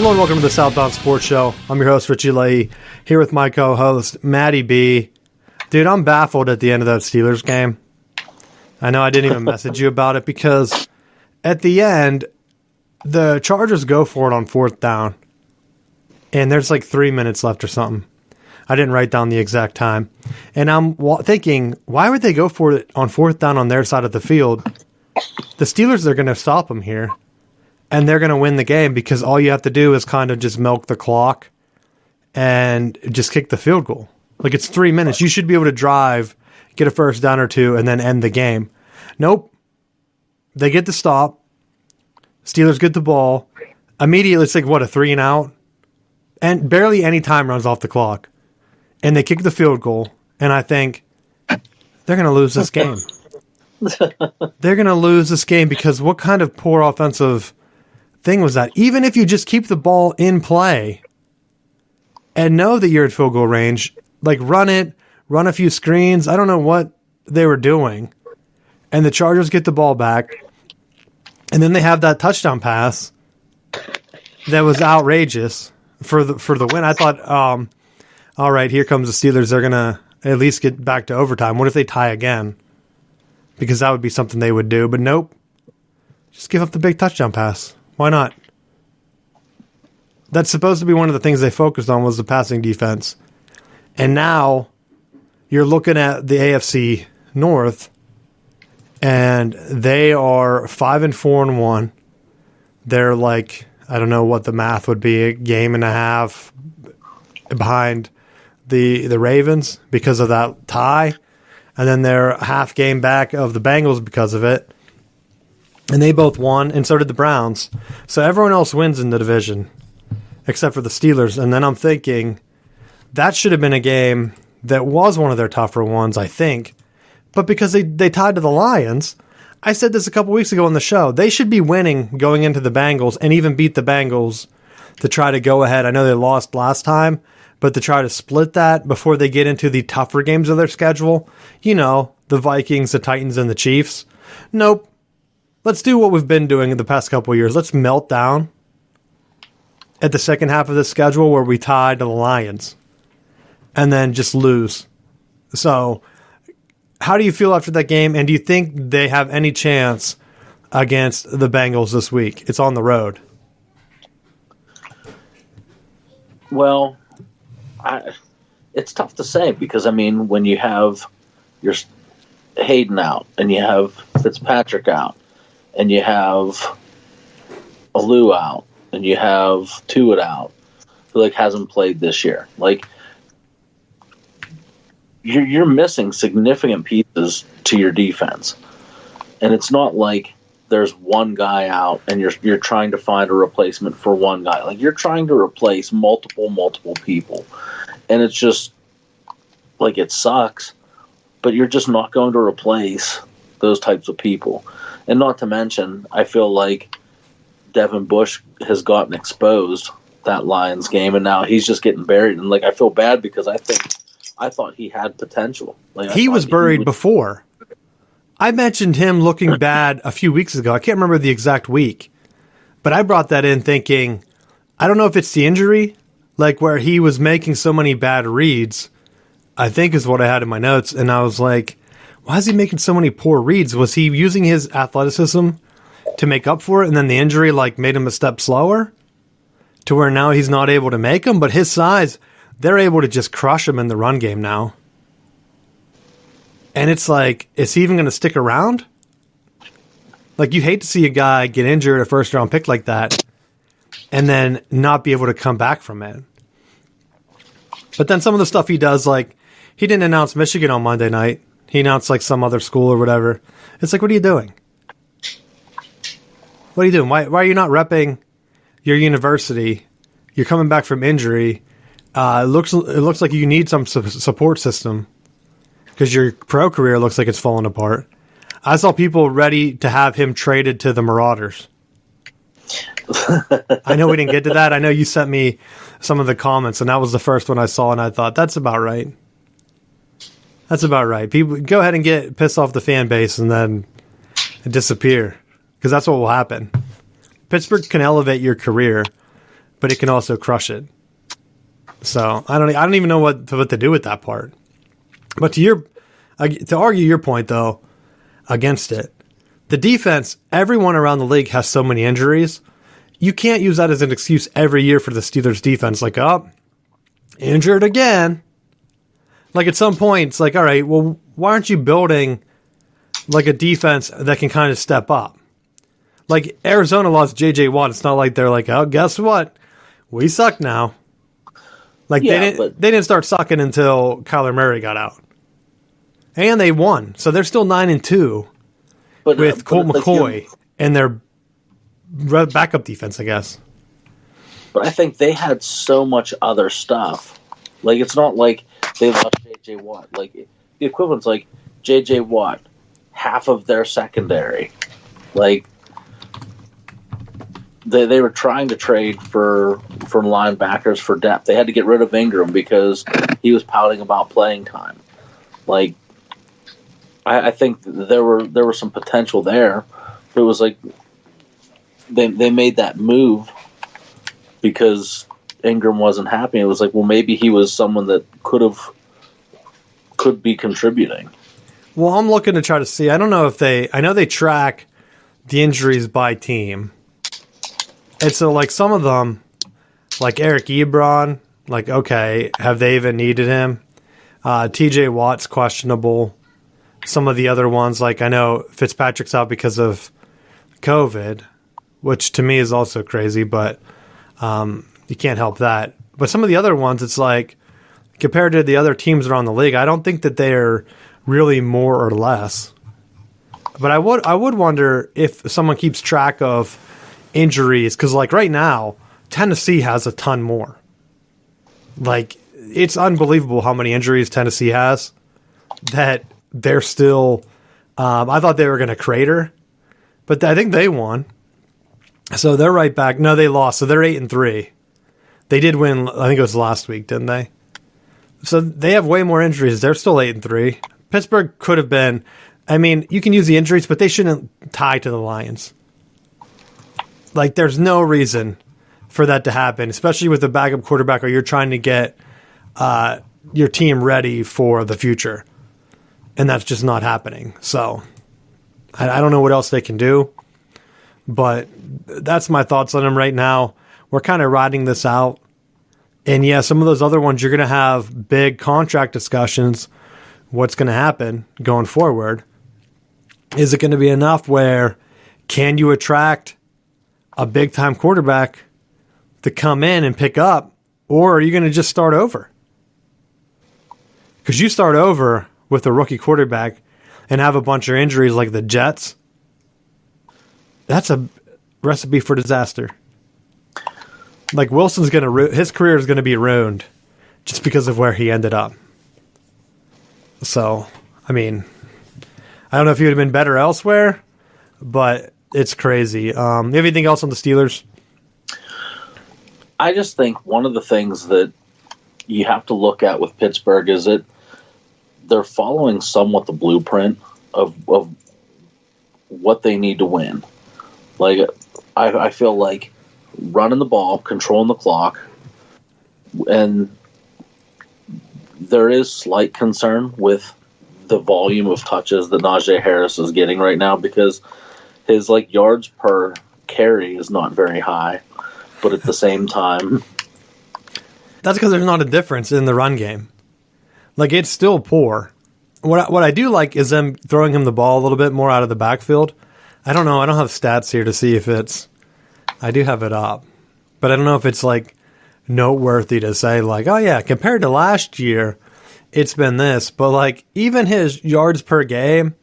Hello and welcome to the Southbound Sports Show. I'm your host, Richie Leahy, here with my co-host, Matty B. Dude, I'm baffled at the end of that Steelers game. I know I didn't even message you about it because at the end, the Chargers go for it on fourth down, and there's like 3 minutes left or something. I didn't write down the exact time. And I'm thinking, why would they go for it on fourth down on their side of the field? The Steelers are going to stop them here. And they're going to win the game because all you have to do is kind of just milk the clock and just kick the field goal. Like, it's 3 minutes. You should be able to drive, get a first down or two, and then end the game. Nope. They get the stop. Steelers get the ball. Immediately, it's like, what, a 3 and out? And barely any time runs off the clock. And they kick the field goal. And I think they're going to lose this game. They're going to lose this game because what kind of poor offensive thing was that? Even if you just keep the ball in play and know that you're at field goal range, like run it, run a few screens. I don't know what they were doing. And the Chargers get the ball back. And then they have that touchdown pass that was outrageous for the win. I thought, all right, here comes the Steelers. They're going to at least get back to overtime. What if they tie again? Because that would be something they would do. But nope. Just give up the big touchdown pass. Why not? That's supposed to be one of the things they focused on was the passing defense. And now you're looking at the AFC North, and they are 5-4-1. They're like, I don't know what the math would be, a game and a half behind the Ravens because of that tie. And then they're a half game back of the Bengals because of it. And they both won, and so did the Browns. So everyone else wins in the division, except for the Steelers. And then I'm thinking, that should have been a game that was one of their tougher ones, I think. But because they tied to the Lions, I said this a couple weeks ago on the show, they should be winning going into the Bengals and even beat the Bengals to try to go ahead. I know they lost last time, but to try to split that before they get into the tougher games of their schedule. You know, the Vikings, the Titans, and the Chiefs. Nope. Let's do what we've been doing in the past couple of years. Let's melt down at the second half of the schedule where we tie to the Lions and then just lose. So how do you feel after that game? And do you think they have any chance against the Bengals this week? It's on the road. Well, it's tough to say because, I mean, when you have your Hayden out and you have Fitzpatrick out, and you have Alou out, and you have Tuitt out, who hasn't played this year. You're missing significant pieces to your defense, and it's not like there's one guy out and you're trying to find a replacement for one guy. You're trying to replace multiple people, and it's just it sucks, but you're just not going to replace those types of people. And not to mention, I feel like Devin Bush has gotten exposed that Lions game, and now he's just getting buried. And I feel bad because I thought he had potential. He was buried before. I mentioned him looking bad a few weeks ago. I can't remember the exact week, but I brought that in thinking, I don't know if it's the injury, where he was making so many bad reads, I think is what I had in my notes. And I was like, why is he making so many poor reads? Was he using his athleticism to make up for it, and then the injury made him a step slower to where now he's not able to make them? But his size, they're able to just crush him in the run game now. And it's is he even going to stick around? You hate to see a guy get injured, a first-round pick like that, and then not be able to come back from it. But then some of the stuff he does, he didn't announce Michigan on Monday night. He announced some other school or whatever. It's what are you doing? What are you doing? Why are you not repping your university? You're coming back from injury. It looks like you need some support system because your pro career looks like it's falling apart. I saw people ready to have him traded to the Marauders. I know we didn't get to that. I know you sent me some of the comments, and that was the first one I saw, and I thought, that's about right. That's about right. People go ahead and get pissed off the fan base and then disappear, because that's what will happen. Pittsburgh can elevate your career, but it can also crush it. So I don't even know what to do with that part. But to argue your point though, against it, the defense, everyone around the league has so many injuries. You can't use that as an excuse every year for the Steelers defense. Like, injured again. Like at some point, it's like, all right, well, why aren't you building like a defense that can kind of step up? Like Arizona lost J.J. Watt. It's not like they're like, oh, guess what? We suck now. Like they didn't start sucking until Kyler Murray got out. And they won. So they're still 9-2 with Colt McCoy and their backup defense, I guess. But I think they had so much other stuff. Like, it's not like they lost J.J. Watt. Like, the equivalent's like J.J. Watt, half of their secondary. Like, they were trying to trade for linebackers for depth. They had to get rid of Ingram because he was pouting about playing time. Like, I think there was some potential there. But it was like they made that move because Ingram wasn't happy. It was like, well, maybe he was someone that could be contributing. Well, I'm looking to try to see. I don't know if I know they track the injuries by team. And so, like, some of them, like Eric Ebron, like, okay, have they even needed him? TJ Watt's questionable. Some of the other ones, like, I know Fitzpatrick's out because of COVID, which to me is also crazy, but you can't help that. But some of the other ones, it's like, compared to the other teams around the league, I don't think that they're really more or less. But I would wonder if someone keeps track of injuries, because like right now, Tennessee has a ton more. Like, it's unbelievable how many injuries Tennessee has that they're still I thought they were going to crater, but I think they won. So they're right back. No, they lost. So they're 8-3. They did win, I think it was last week, didn't they? So they have way more injuries. They're still 8-3. Pittsburgh could have been, I mean, you can use the injuries, but they shouldn't tie to the Lions. Like, there's no reason for that to happen, especially with the backup quarterback, or you're trying to get your team ready for the future. And that's just not happening. So I don't know what else they can do, but that's my thoughts on them right now. We're kind of riding this out. And yeah, some of those other ones, you're going to have big contract discussions. What's going to happen going forward? Is it going to be enough where can you attract a big-time quarterback to come in and pick up, or are you going to just start over? Because you start over with a rookie quarterback and have a bunch of injuries like the Jets, that's a recipe for disaster. Like, Wilson's going to his career is going to be ruined just because of where he ended up. So, I mean, I don't know if he would have been better elsewhere, but it's crazy. You have anything else on the Steelers? I just think one of the things that you have to look at with Pittsburgh is that they're following somewhat the blueprint of what they need to win. Like, I feel like running the ball, controlling the clock, and there is slight concern with the volume of touches that Najee Harris is getting right now, because his like yards per carry is not very high, but at the same time, that's because there's not a difference in the run game. Like, it's still poor. What I do like is them throwing him the ball a little bit more out of the backfield. I don't know. I don't have stats here to see if it's. I do have it up, but I don't know if it's like noteworthy to say like, oh yeah, compared to last year, it's been this. But like, even his yards per game,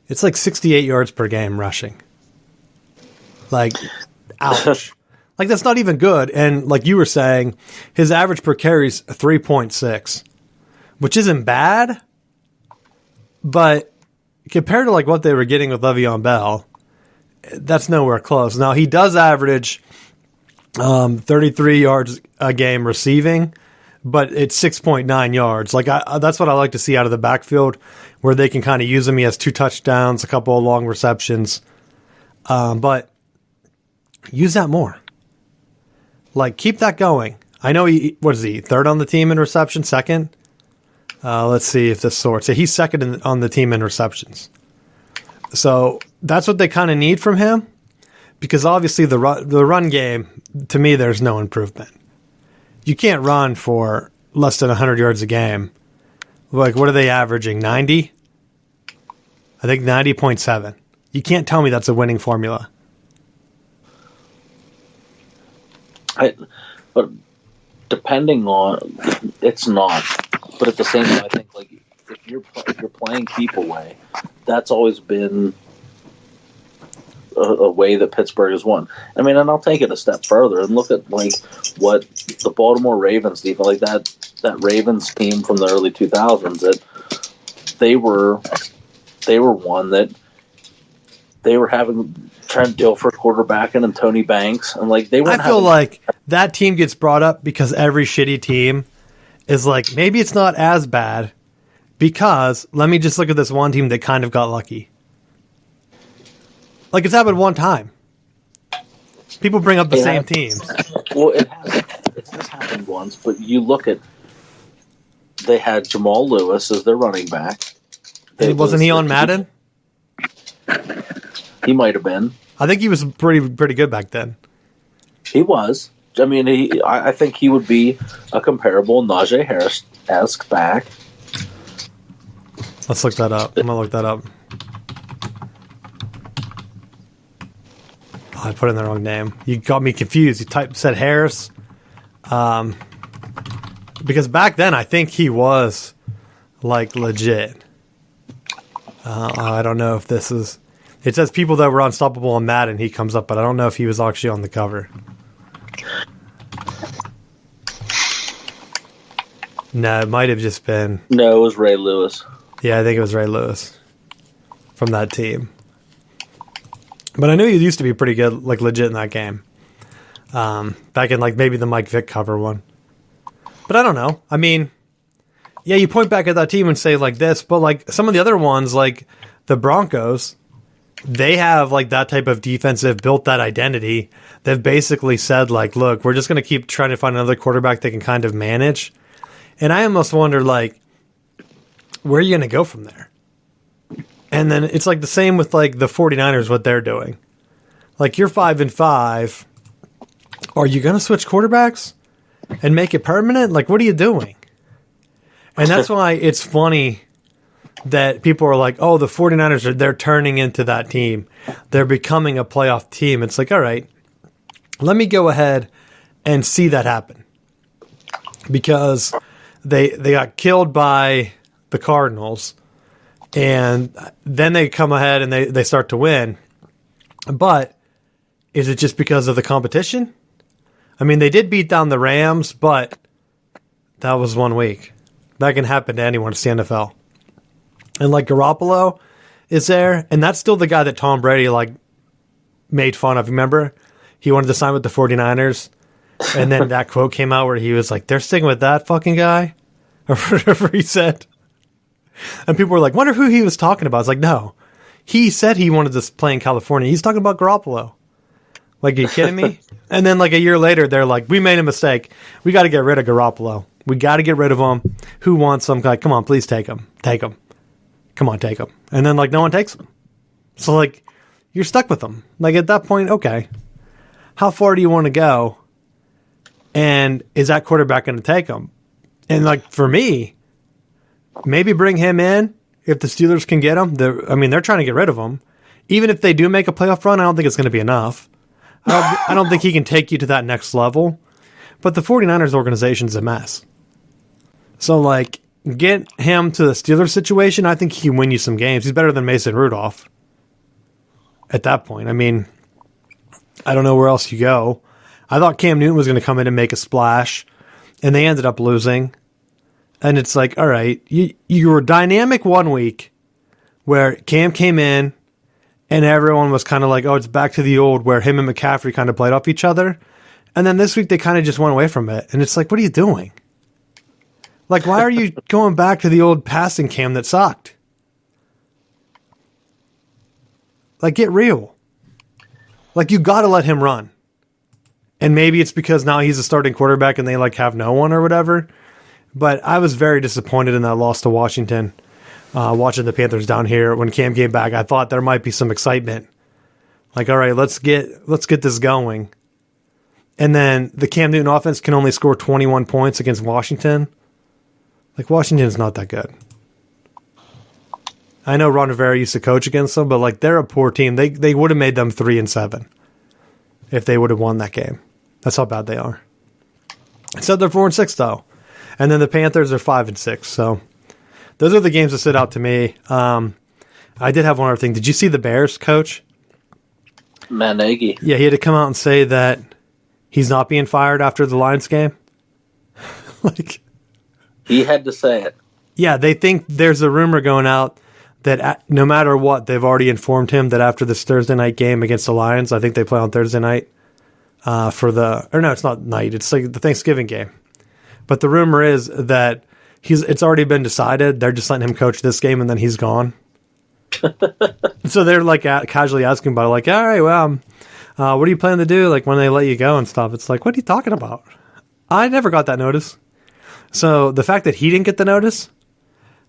it's like 68 yards per game rushing. Like, ouch. Like, that's not even good. And like you were saying, his average per carry is 3.6, which isn't bad, but compared to like what they were getting with Le'Veon Bell, that's nowhere close. Now, he does average 33 yards a game receiving, but it's 6.9 yards. Like, that's what I like to see out of the backfield, where they can kind of use him. He has 2 touchdowns, a couple of long receptions, but use that more. Like, keep that going. I know what is he, third on the team in reception, second? Let's see if this sorts. He's second on the team in receptions. So that's what they kind of need from him, because obviously the run game, to me, there's no improvement. You can't run for less than 100 yards a game. Like, what are they averaging, 90? I think 90.7. You can't tell me that's a winning formula. But depending on, it's not. But at the same time, I think like if you're playing people way, that's always been a way that Pittsburgh has won. I mean, and I'll take it a step further and look at like what the Baltimore Ravens did, like that Ravens team from the early 2000s. That they were one that they were having Trent Dilfer quarterbacking and Tony Banks, and like they were. I feel like that team gets brought up because every shitty team is like, maybe it's not as bad because let me just look at this one team that kind of got lucky. Like, it's happened one time. People bring up the same teams. Well, it has happened once, but you look at, they had Jamal Lewis as their running back. Wasn't he on Madden? He might have been. I think he was pretty good back then. He was. I mean, I think he would be a comparable Najee Harris-esque back. Let's look that up. I'm going to look that up. Oh, I put in the wrong name. You got me confused. You said Harris. Because back then, I think he was, like, legit. I don't know if this is... It says people that were unstoppable on Madden, he comes up, but I don't know if he was actually on the cover. No, it might have just been... No, it was Ray Lewis. Yeah, I think it was Ray Lewis from that team. But I knew he used to be pretty good, like legit in that game. Back in like maybe the Mike Vick cover one. But I don't know. I mean, yeah, you point back at that team and say like this, but like some of the other ones, like the Broncos, they have like that type of defense. They've built that identity. They've basically said like, look, we're just going to keep trying to find another quarterback that can kind of manage. And I almost wonder like, where are you going to go from there? And then it's like the same with like the 49ers, what they're doing. Like you're 5-5. Are you going to switch quarterbacks and make it permanent? Like, what are you doing? And that's why it's funny that people are like, oh, the 49ers, they're turning into that team. They're becoming a playoff team. It's like, all right, let me go ahead and see that happen. Because they got killed by the Cardinals, and then they come ahead and they start to win. But is it just because of the competition? I mean, they did beat down the Rams, but that was 1 week. That can happen to anyone. It's the NFL. And like Garoppolo is there, and that's still the guy that Tom Brady like made fun of. Remember? He wanted to sign with the 49ers, and then that quote came out where he was like, they're sticking with that fucking guy? Or whatever he said. And people were like, wonder who he was talking about. It's like, no. He said he wanted to play in California. He's talking about Garoppolo. Like, are you kidding me? And then like a year later, they're like, we made a mistake. We got to get rid of Garoppolo. We got to get rid of him. Who wants him? Like, come on, please take him. Take him. Come on, take him. And then like no one takes him. So like, you're stuck with him. Like at that point, okay. How far do you want to go? And is that quarterback going to take him? And like for me, maybe bring him in if the Steelers can get him. They're trying to get rid of him. Even if they do make a playoff run, I don't think it's going to be enough. I don't think he can take you to that next level. But the 49ers organization's a mess. So like, get him to the Steelers situation. I think he can win you some games. He's better than Mason Rudolph. At that point, I mean, I don't know where else you go. I thought Cam Newton was going to come in and make a splash, and they ended up losing. And it's like, all right, you were dynamic 1 week where Cam came in and everyone was kind of like, oh, it's back to the old where him and McCaffrey kind of played off each other. And then this week they kind of just went away from it. And it's like, what are you doing? Like, why are you going back to the old passing Cam that sucked? Like, get real. Like, you got to let him run. And maybe it's because now he's a starting quarterback and they like have no one or whatever. But I was very disappointed in that loss to Washington. Watching the Panthers down here when Cam came back, I thought there might be some excitement. Like, all right, let's get this going. And then the Cam Newton offense can only score 21 points against Washington. Like, Washington's not that good. I know Ron Rivera used to coach against them, but like they're a poor team. They would have made them 3-7 if they would have won that game. That's how bad they are. So they're 4-6 though, and then the Panthers are 5-6. So those are the games that stood out to me. I did have one other thing. Did you see the Bears coach? Matt Nagy. Yeah, he had to come out and say that he's not being fired after the Lions game. Like, he had to say it. Yeah, they think there's a rumor going out that no matter what, they've already informed him that after this Thursday night game against the Lions, I think they play on Thursday night it's not night, it's like the Thanksgiving game. But the rumor is that it's already been decided. They're just letting him coach this game and then he's gone. So they're like casually asking about it, like, all right, well, what do you plan to do? Like when they let you go and stuff, it's like, what are you talking about? I never got that notice. So the fact that he didn't get the notice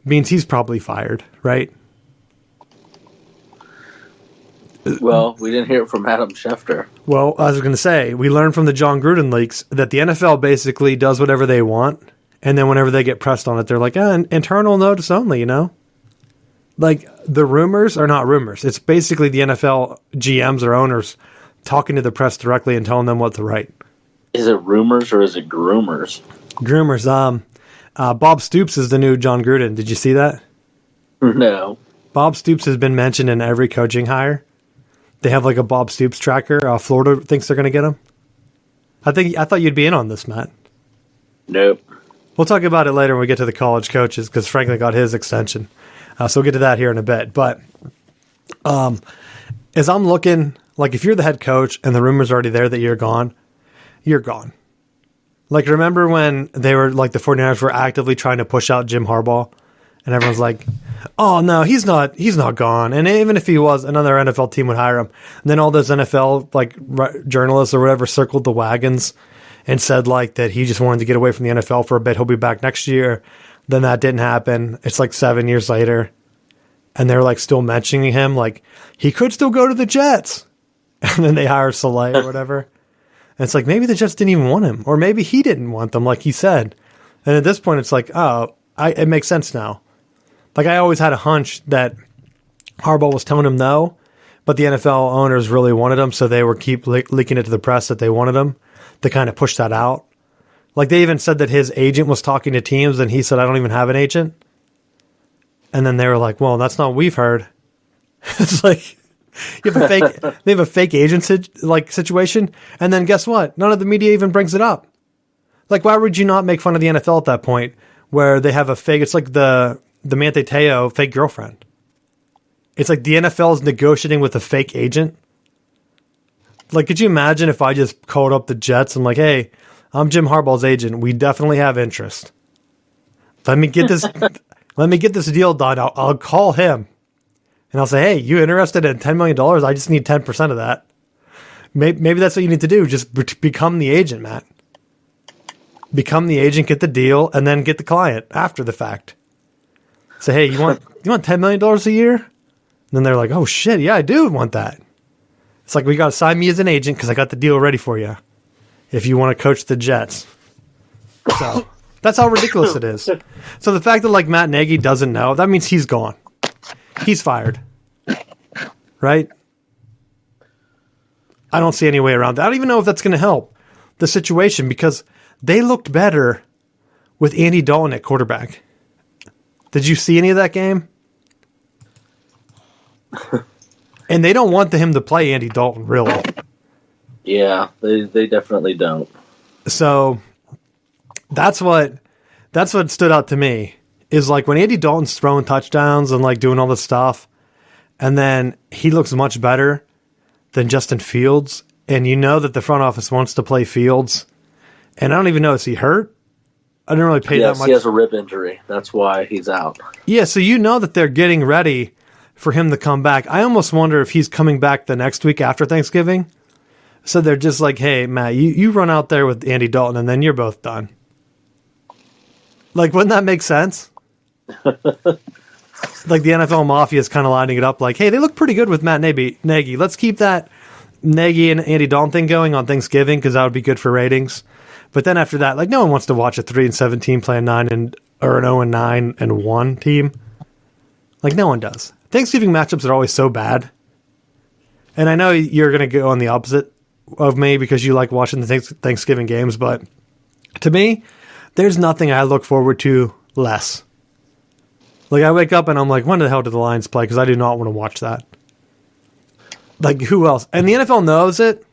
means he's probably fired, right? Well, we didn't hear it from Adam Schefter. Well, I was going to say, we learned from the John Gruden leaks that the NFL basically does whatever they want, and then whenever they get pressed on it, they're like, internal notice only, you know? Like, the rumors are not rumors. It's basically the NFL GMs or owners talking to the press directly and telling them what to write. Is it rumors or is it groomers? Groomers. Bob Stoops is the new John Gruden. Did you see that? No. Bob Stoops has been mentioned in every coaching hire. They have like a Bob Stoops tracker. Florida thinks they're going to get him. I thought you'd be in on this, Matt. Nope. We'll talk about it later when we get to the college coaches because Franklin got his extension. So we'll get to that here in a bit. But as I'm looking, like if you're the head coach and the rumor's already there that you're gone, you're gone. Like remember when they were like the 49ers were actively trying to push out Jim Harbaugh? And everyone's like, oh, no, he's not gone. And even if he was, another NFL team would hire him. And then all those NFL like journalists or whatever circled the wagons and said like that he just wanted to get away from the NFL for a bit. He'll be back next year. Then that didn't happen. It's like 7 years later. And they're like still mentioning him. Like he could still go to the Jets. And then they hire Saleh or whatever. And it's like maybe the Jets didn't even want him. Or maybe he didn't want them like he said. And at this point, it's like, oh, it makes sense now. Like, I always had a hunch that Harbaugh was telling him no, but the NFL owners really wanted him, so they were keep leaking it to the press that they wanted him to kind of push that out. Like, they even said that his agent was talking to teams, and he said, I don't even have an agent. And then they were like, well, that's not what we've heard. It's like, they have a fake agent situation, and then guess what? None of the media even brings it up. Like, why would you not make fun of the NFL at that point, where they have a fake, it's like the Manti Te'o fake girlfriend. It's like the NFL is negotiating with a fake agent. Like, could you imagine if I just called up the Jets and like, hey, I'm Jim Harbaugh's agent. We definitely have interest. Let me get this. Let me get this deal done. I'll call him and I'll say, hey, you interested in $10 million? I just need 10% of that. Maybe that's what you need to do. Just become the agent, Matt. Become the agent, get the deal, and then get the client after the fact. Say, hey, you want $10 million a year? And then they're like, oh, shit, yeah, I do want that. It's like, we got to sign me as an agent because I got the deal ready for you if you want to coach the Jets. So that's how ridiculous it is. So the fact that, like, Matt Nagy doesn't know, that means he's gone. He's fired. Right? I don't see any way around that. I don't even know if that's going to help the situation because they looked better with Andy Dalton at quarterback. Did you see any of that game? And they don't want him to play Andy Dalton, really. Yeah, they definitely don't. So that's what stood out to me is like when Andy Dalton's throwing touchdowns and like doing all this stuff, and then he looks much better than Justin Fields, and you know that the front office wants to play Fields, and I don't even know, is he hurt? I didn't really pay that much. Yes, he has a rib injury. That's why he's out. Yeah, so you know that they're getting ready for him to come back. I almost wonder if he's coming back the next week after Thanksgiving So they're just like, hey, Matt, you run out there with Andy Dalton, and then you're both done. Like, wouldn't that make sense? Like, the NFL Mafia is kind of lining it up like, hey, they look pretty good with Matt Nagy. Let's keep that Nagy and Andy Dalton thing going on Thanksgiving because that would be good for ratings. But then after that, like, no one wants to watch a 3-17 play an 0-9-1 team. Like, no one does. Thanksgiving matchups are always so bad. And I know you're going to go on the opposite of me because you like watching the Thanksgiving games, but to me, there's nothing I look forward to less. Like, I wake up and I'm like, when the hell do the Lions play? Because I do not want to watch that. Like, who else? And the NFL knows it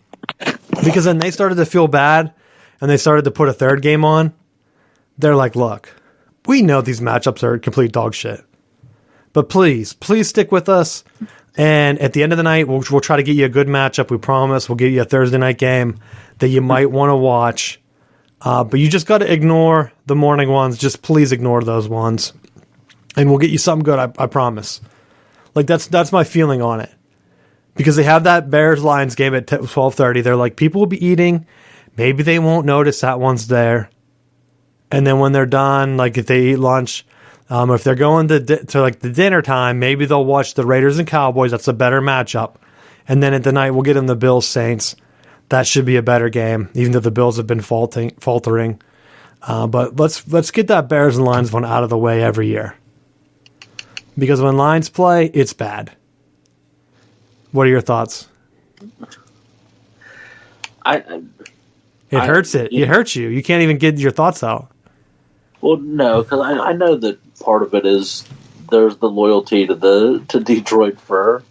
because then they started to feel bad and they started to put a third game on. They're like, look, we know these matchups are complete dog shit. But please stick with us. And at the end of the night, we'll try to get you a good matchup. We promise. We'll give you a Thursday night game that you might want to watch. But you just got to ignore the morning ones. Just please ignore those ones. And we'll get you something good, I promise. Like, that's my feeling on it. Because they have that Bears-Lions game at 12:30. They're like, people will be eating. Maybe they won't notice that one's there. And then when they're done, like if they eat lunch, if they're going to like the dinner time, maybe they'll watch the Raiders and Cowboys. That's a better matchup. And then at the night, we'll get them the Bills-Saints. That should be a better game, even though the Bills have been faltering. But let's get that Bears and Lions one out of the way every year. Because when Lions play, it's bad. What are your thoughts? It hurts you. You can't even get your thoughts out. Well, no, because I know that part of it is there's the loyalty to Detroit for,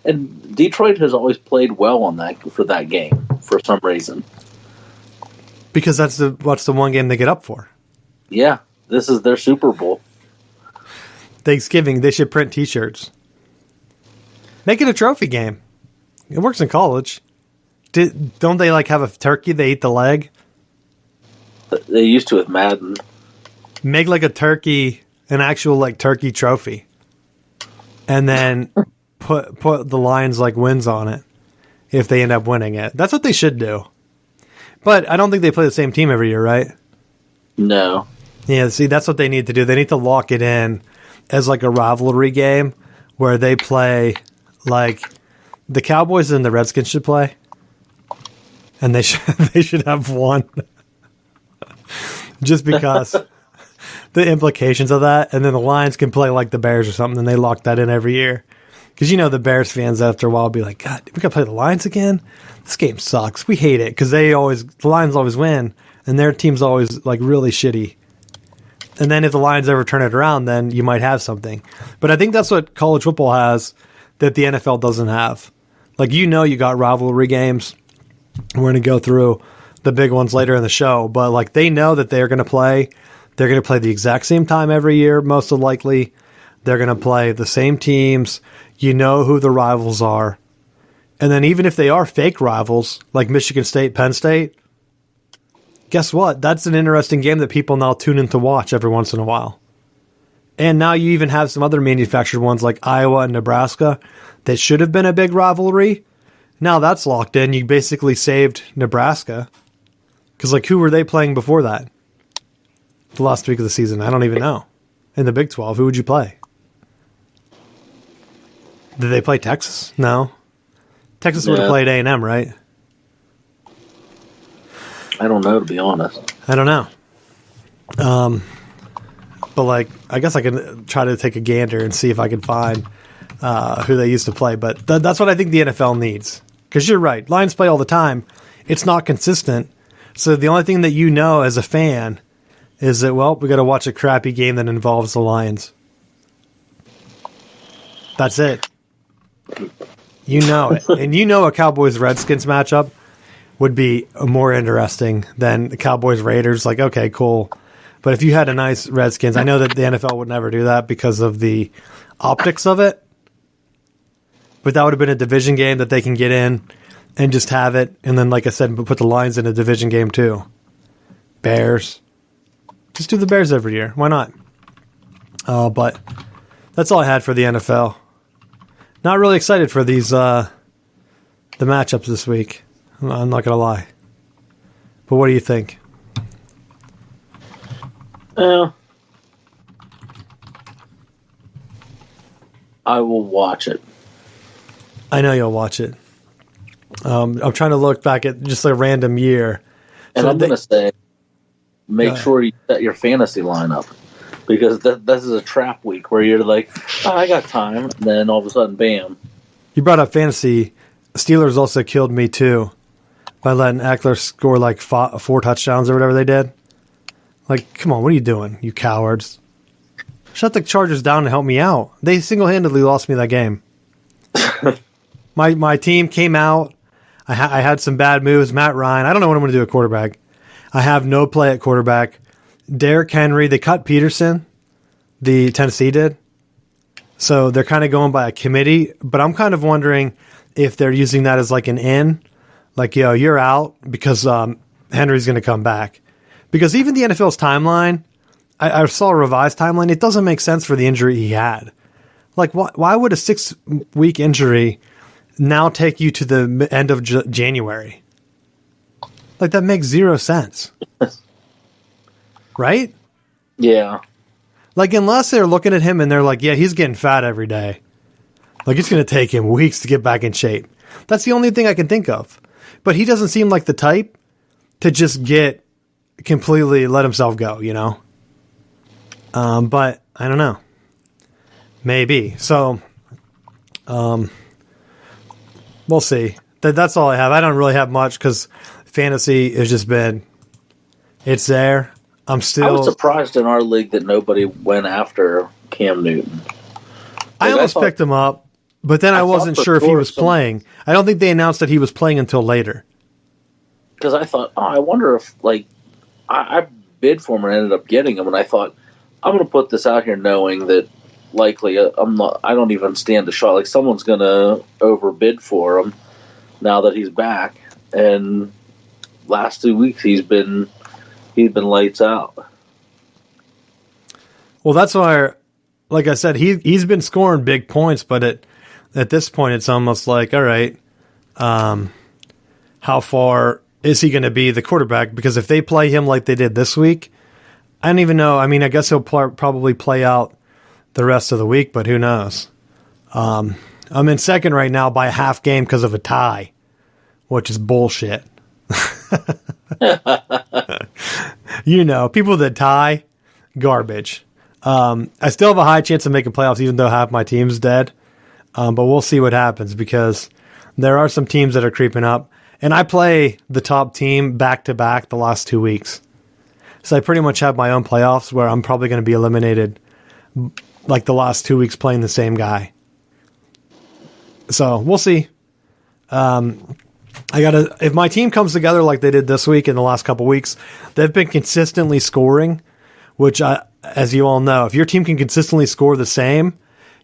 and Detroit has always played well on for that game for some reason. Because what's the one game they get up for? Yeah, this is their Super Bowl. Thanksgiving, they should print T-shirts. Make it a trophy game. It works in college. Don't they like have a turkey? They eat the leg. They used to with Madden. Make like a turkey, an actual like turkey trophy, and then put the Lions like wins on it if they end up winning it. That's what they should do. But I don't think they play the same team every year, right? No. Yeah, see, that's what they need to do. They need to lock it in as like a rivalry game where they play like the Cowboys and the Redskins should play, and they should have one just because the implications of that. And then the Lions can play like the Bears or something, and they lock that in every year. Because the Bears fans after a while will be like, God, we got to play the Lions again? This game sucks. We hate it because the Lions always win, and their team's always like really shitty. And then if the Lions ever turn it around, then you might have something. But I think that's what college football has that the NFL doesn't have. Like, you got rivalry games. We're going to go through the big ones later in the show. But, like, they know that they're going to play. They're going to play the exact same time every year, most likely. They're going to play the same teams. You know who the rivals are. And then even if they are fake rivals, like Michigan State, Penn State, guess what? That's an interesting game that people now tune in to watch every once in a while. And now you even have some other manufactured ones like Iowa and Nebraska that should have been a big rivalry. Now that's locked in. You basically saved Nebraska. Because, like, who were they playing before that? The last week of the season? I don't even know. In the Big 12, who would you play? Did they play Texas? No. Texas would have played A&M, right? I don't know, to be honest. I don't know. But, like, I guess I can try to take a gander and see if I can find who they used to play. But that's what I think the NFL needs. Because you're right. Lions play all the time. It's not consistent. So the only thing that you know as a fan is that, well, we got to watch a crappy game that involves the Lions. That's it. You know it. And you know a Cowboys-Redskins matchup would be more interesting than the Cowboys-Raiders. Like, okay, cool. But if you had a nice Redskins, I know that the NFL would never do that because of the optics of it. But that would have been a division game that they can get in and just have it. And then, like I said, put the Lions in a division game too. Bears. Just do the Bears every year. Why not? But that's all I had for the NFL. Not really excited for these the matchups this week. I'm not going to lie. But what do you think? I will watch it. I know you'll watch it. I'm trying to look back at just a random year. And so I'm going to say, make sure you set your fantasy lineup. Because this is a trap week where you're like, oh, I got time. And then all of a sudden, bam. You brought up fantasy. Steelers also killed me, too, by letting Eckler score like 4 touchdowns or whatever they did. Like, come on, what are you doing, you cowards? Shut the Chargers down and help me out. They single-handedly lost me that game. My team came out. I had some bad moves. Matt Ryan. I don't know what I'm going to do at quarterback. I have no play at quarterback. Derrick Henry. They cut Peterson. The Tennessee did. So they're kind of going by a committee. But I'm kind of wondering if they're using that as like an in. Like, yo, you're out because Henry's going to come back. Because even the NFL's timeline, I saw a revised timeline. It doesn't make sense for the injury he had. Like, why would a 6-week injury now take you to the end of January? Like, that makes zero sense. Right? Yeah. Like, unless they're looking at him and they're like, yeah, he's getting fat every day. Like, it's going to take him weeks to get back in shape. That's the only thing I can think of. But he doesn't seem like the type to just completely let himself go, you know? But I don't know. Maybe. So, we'll see. That's all I have. I don't really have much because fantasy has just been, it's there. I was surprised in our league that nobody went after Cam Newton. I almost picked him up, but then I wasn't sure if he was playing. I don't think they announced that he was playing until later. Because I thought, I wonder if, like, I bid for him and ended up getting him, and I thought, I'm going to put this out here knowing that likely I don't even stand a shot. Like, someone's going to overbid for him now that he's back. And last 2 weeks he's been lights out. Well, that's why, like I said, he's been scoring big points, but at this point it's almost like, all right, how far is he going to be the quarterback? Because if they play him like they did this week, I don't even know. I mean, I guess he'll probably play out the rest of the week, but who knows? I'm in second right now by a half game because of a tie, which is bullshit. You know, people that tie, garbage. I still have a high chance of making playoffs, even though half my team's dead. But we'll see what happens because there are some teams that are creeping up. And I play the top team back-to-back the last 2 weeks. So I pretty much have my own playoffs where I'm probably going to be eliminated like the last 2 weeks playing the same guy. So we'll see. If my team comes together like they did this week in the last couple weeks, they've been consistently scoring, which as you all know, if your team can consistently score the same,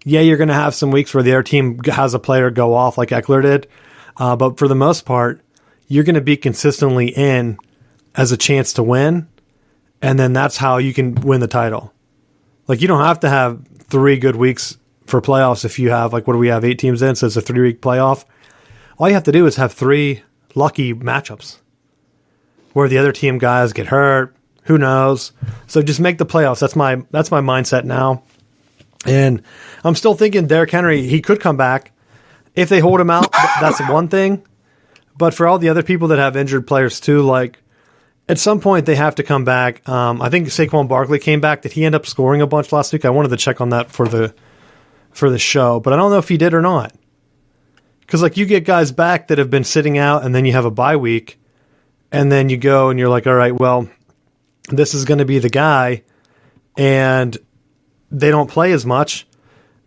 yeah, you're going to have some weeks where the other team has a player go off like Eckler did. But for the most part, you're going to be consistently in as a chance to win. And then that's how you can win the title. Like, you don't have to have 3 good weeks for playoffs if you have, like, what do we have, 8 teams in, so it's a 3-week playoff. All you have to do is have 3 lucky matchups where the other team guys get hurt. Who knows? So just make the playoffs. That's my mindset now. And I'm still thinking Derrick Henry, he could come back. If they hold him out, that's one thing. But for all the other people that have injured players too, like, at some point they have to come back. I think Saquon Barkley came back. Did he end up scoring a bunch last week? I wanted to check on that for the show, but I don't know if he did or not. Because, like, you get guys back that have been sitting out, and then you have a bye week, and then you go and you're like, all right, well, this is going to be the guy, and they don't play as much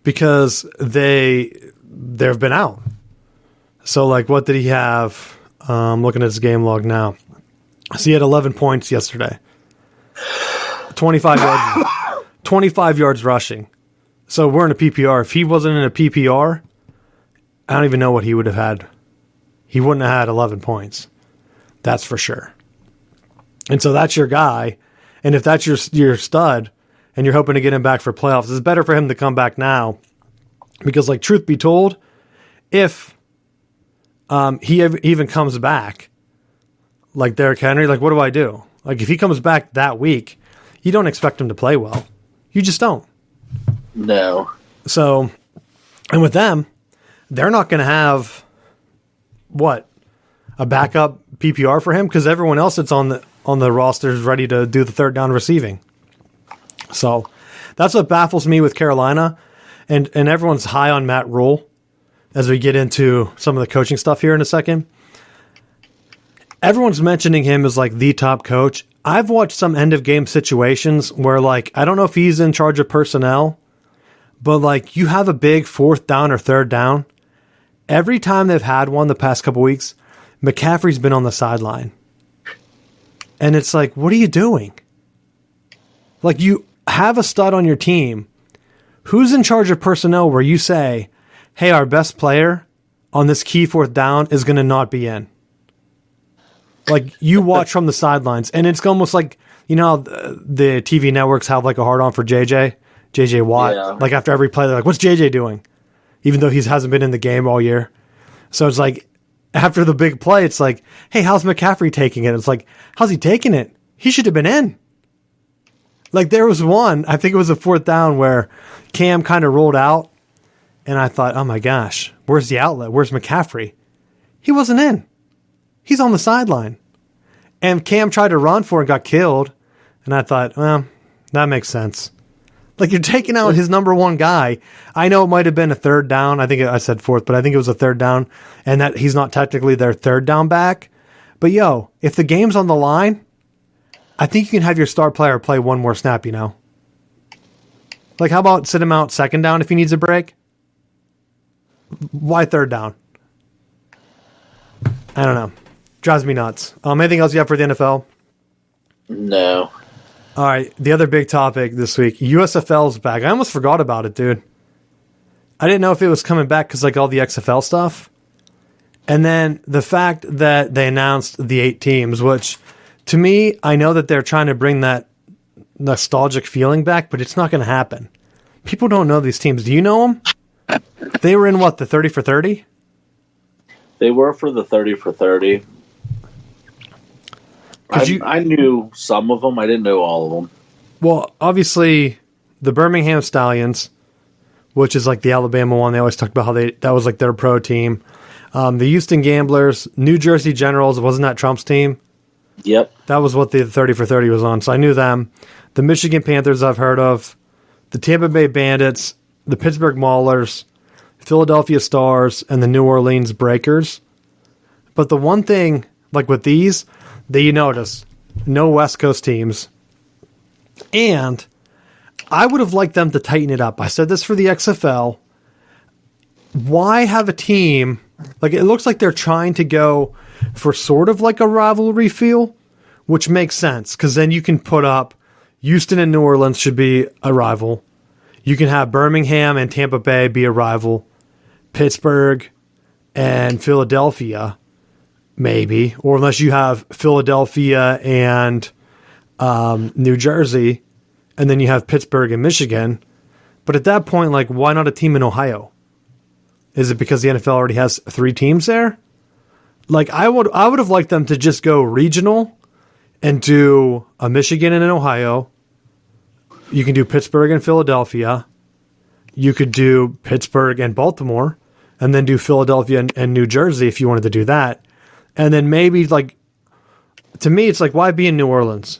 because they've been out. So, like, what did he have? Looking at his game log now. So he had 11 points yesterday. 25 yards rushing. So we're in a PPR. If he wasn't in a PPR, I don't even know what he would have had. He wouldn't have had 11 points. That's for sure. And so that's your guy. And if that's your stud and you're hoping to get him back for playoffs, it's better for him to come back now. Because, like, truth be told, if even comes back, like Derrick Henry, like what do I do? Like if he comes back that week, you don't expect him to play well. You just don't. No. So, and with them, they're not going to have a backup PPR for him because everyone else that's on the roster is ready to do the third down receiving. So that's what baffles me with Carolina, and everyone's high on Matt Rule as we get into some of the coaching stuff here in a second. Everyone's mentioning him as like the top coach. I've watched some end of game situations where like, I don't know if he's in charge of personnel, but like you have a big fourth down or third down. Every time they've had one the past couple weeks, McCaffrey's been on the sideline. And it's like, what are you doing? Like you have a stud on your team. Who's in charge of personnel where you say, hey, our best player on this key fourth down is going to not be in? Like you watch from the sidelines, and it's almost like, you know, the TV networks have like a hard on for JJ Watt. Yeah. Like after every play, they're like, what's JJ doing? Even though he hasn't been in the game all year. So it's like after the big play, it's like, hey, how's McCaffrey taking it? It's like, how's he taking it? He should have been in. Like there was one, I think it was a fourth down where Cam kind of rolled out, and I thought, oh my gosh, where's the outlet? Where's McCaffrey? He wasn't in. He's on the sideline. And Cam tried to run for it and got killed. And I thought, well, that makes sense. Like you're taking out his number one guy. I know it might have been a third down. I think I said fourth, but I think it was a third down. And that he's not technically their third down back. But yo, if the game's on the line, I think you can have your star player play one more snap, you know? Like how about sit him out second down if he needs a break? Why third down? I don't know. Drives me nuts. Anything else you have for the NFL? No. All right. The other big topic this week, USFL's back. I almost forgot about it, dude. I didn't know if it was coming back because like all the XFL stuff. And then the fact that they announced the 8 teams, which to me, I know that they're trying to bring that nostalgic feeling back, but it's not going to happen. People don't know these teams. Do you know them? They were in what, the 30 for 30? They were for the 30 for 30. I knew some of them. I didn't know all of them. Well, obviously, the Birmingham Stallions, which is like the Alabama one, they always talk about how that was like their pro team. The Houston Gamblers, New Jersey Generals, wasn't that Trump's team? Yep. That was what the 30 for 30 was on, so I knew them. The Michigan Panthers I've heard of. The Tampa Bay Bandits, the Pittsburgh Maulers, Philadelphia Stars, and the New Orleans Breakers. But the one thing, like with these, that you notice, no West Coast teams. And I would have liked them to tighten it up. I said this for the XFL. Why have a team, like it looks like they're trying to go for sort of like a rivalry feel, which makes sense because then you can put up Houston and New Orleans should be a rival. You can have Birmingham and Tampa Bay be a rival. Pittsburgh and Philadelphia, maybe. Or unless you have Philadelphia and New Jersey, and then you have Pittsburgh and Michigan. But at that point, like, why not a team in Ohio? Is it because the NFL already has 3 teams there? Like, I would have liked them to just go regional and do a Michigan and an Ohio. You can do Pittsburgh and Philadelphia. You could do Pittsburgh and Baltimore, and then do Philadelphia and New Jersey if you wanted to do that. And then maybe, like, to me, it's like, why be in New Orleans?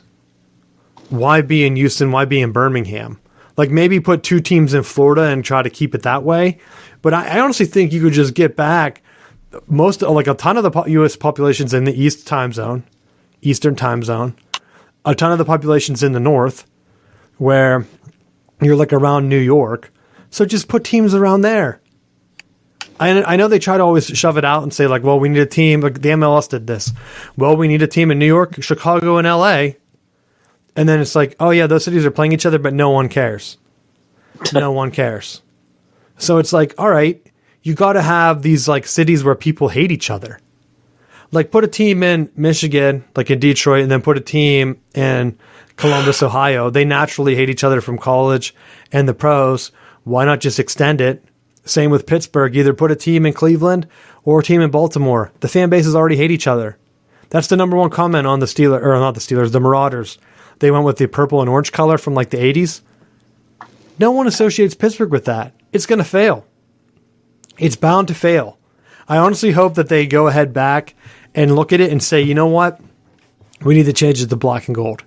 Why be in Houston? Why be in Birmingham? Like, maybe put 2 teams in Florida and try to keep it that way. But I honestly think you could just get back a ton of the U.S. populations in the Eastern time zone, a ton of the populations in the North, where you're like around New York. So just put teams around there. I know they try to always shove it out and say, like, well, we need a team. Like the MLS did this. Well, we need a team in New York, Chicago, and L.A. And then it's like, oh, yeah, those cities are playing each other, but no one cares. No one cares. So it's like, all right, you got to have these like cities where people hate each other. Like put a team in Michigan, like in Detroit, and then put a team in Columbus, Ohio. They naturally hate each other from college and the pros. Why not just extend it Same with Pittsburgh. Either put a team in Cleveland or a team in Baltimore. The fan bases already hate each other. That's the number one comment on the Steelers, or not the Steelers, the Marauders. They went with the purple and orange color from like the 80s. No one associates Pittsburgh with that. It's going to fail. It's bound to fail. I honestly hope that they go ahead back and look at it and say, you know what? We need to change it to black and gold.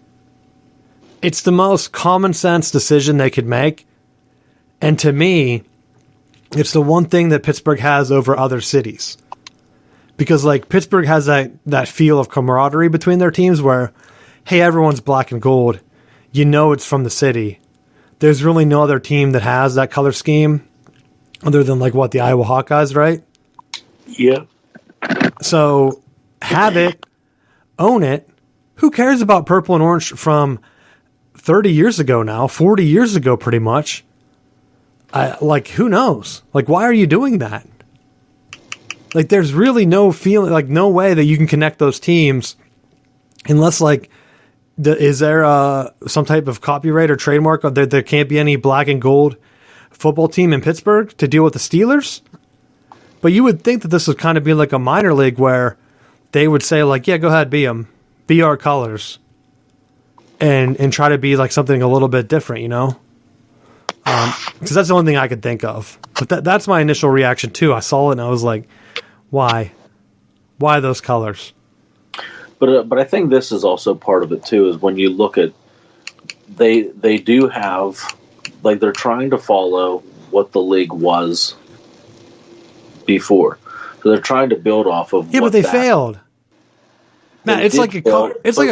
It's the most common sense decision they could make. And to me, it's the one thing that Pittsburgh has over other cities. Because like Pittsburgh has that feel of camaraderie between their teams where, hey, everyone's black and gold. You know it's from the city. There's really no other team that has that color scheme other than like what, the Iowa Hawkeyes, right? Yeah. So have it, own it. Who cares about purple and orange from 30 years ago now, 40 years ago pretty much? Who knows? Like, why are you doing that? Like, there's really no feeling, like, no way that you can connect those teams unless, like, is there some type of copyright or trademark? There can't be any black and gold football team in Pittsburgh to deal with the Steelers? But you would think that this would kind of be like a minor league where they would say, like, yeah, go ahead, be them. Be our colors. And try to be, like, something a little bit different, you know? Because that's the only thing I could think of. But that's my initial reaction, too. I saw it and I was like, why? Why those colors? But I think this is also part of it, too, is when you look at, they do have, like, they're trying to follow what the league was before. So they're trying to build off of but they failed. Matt, it's like a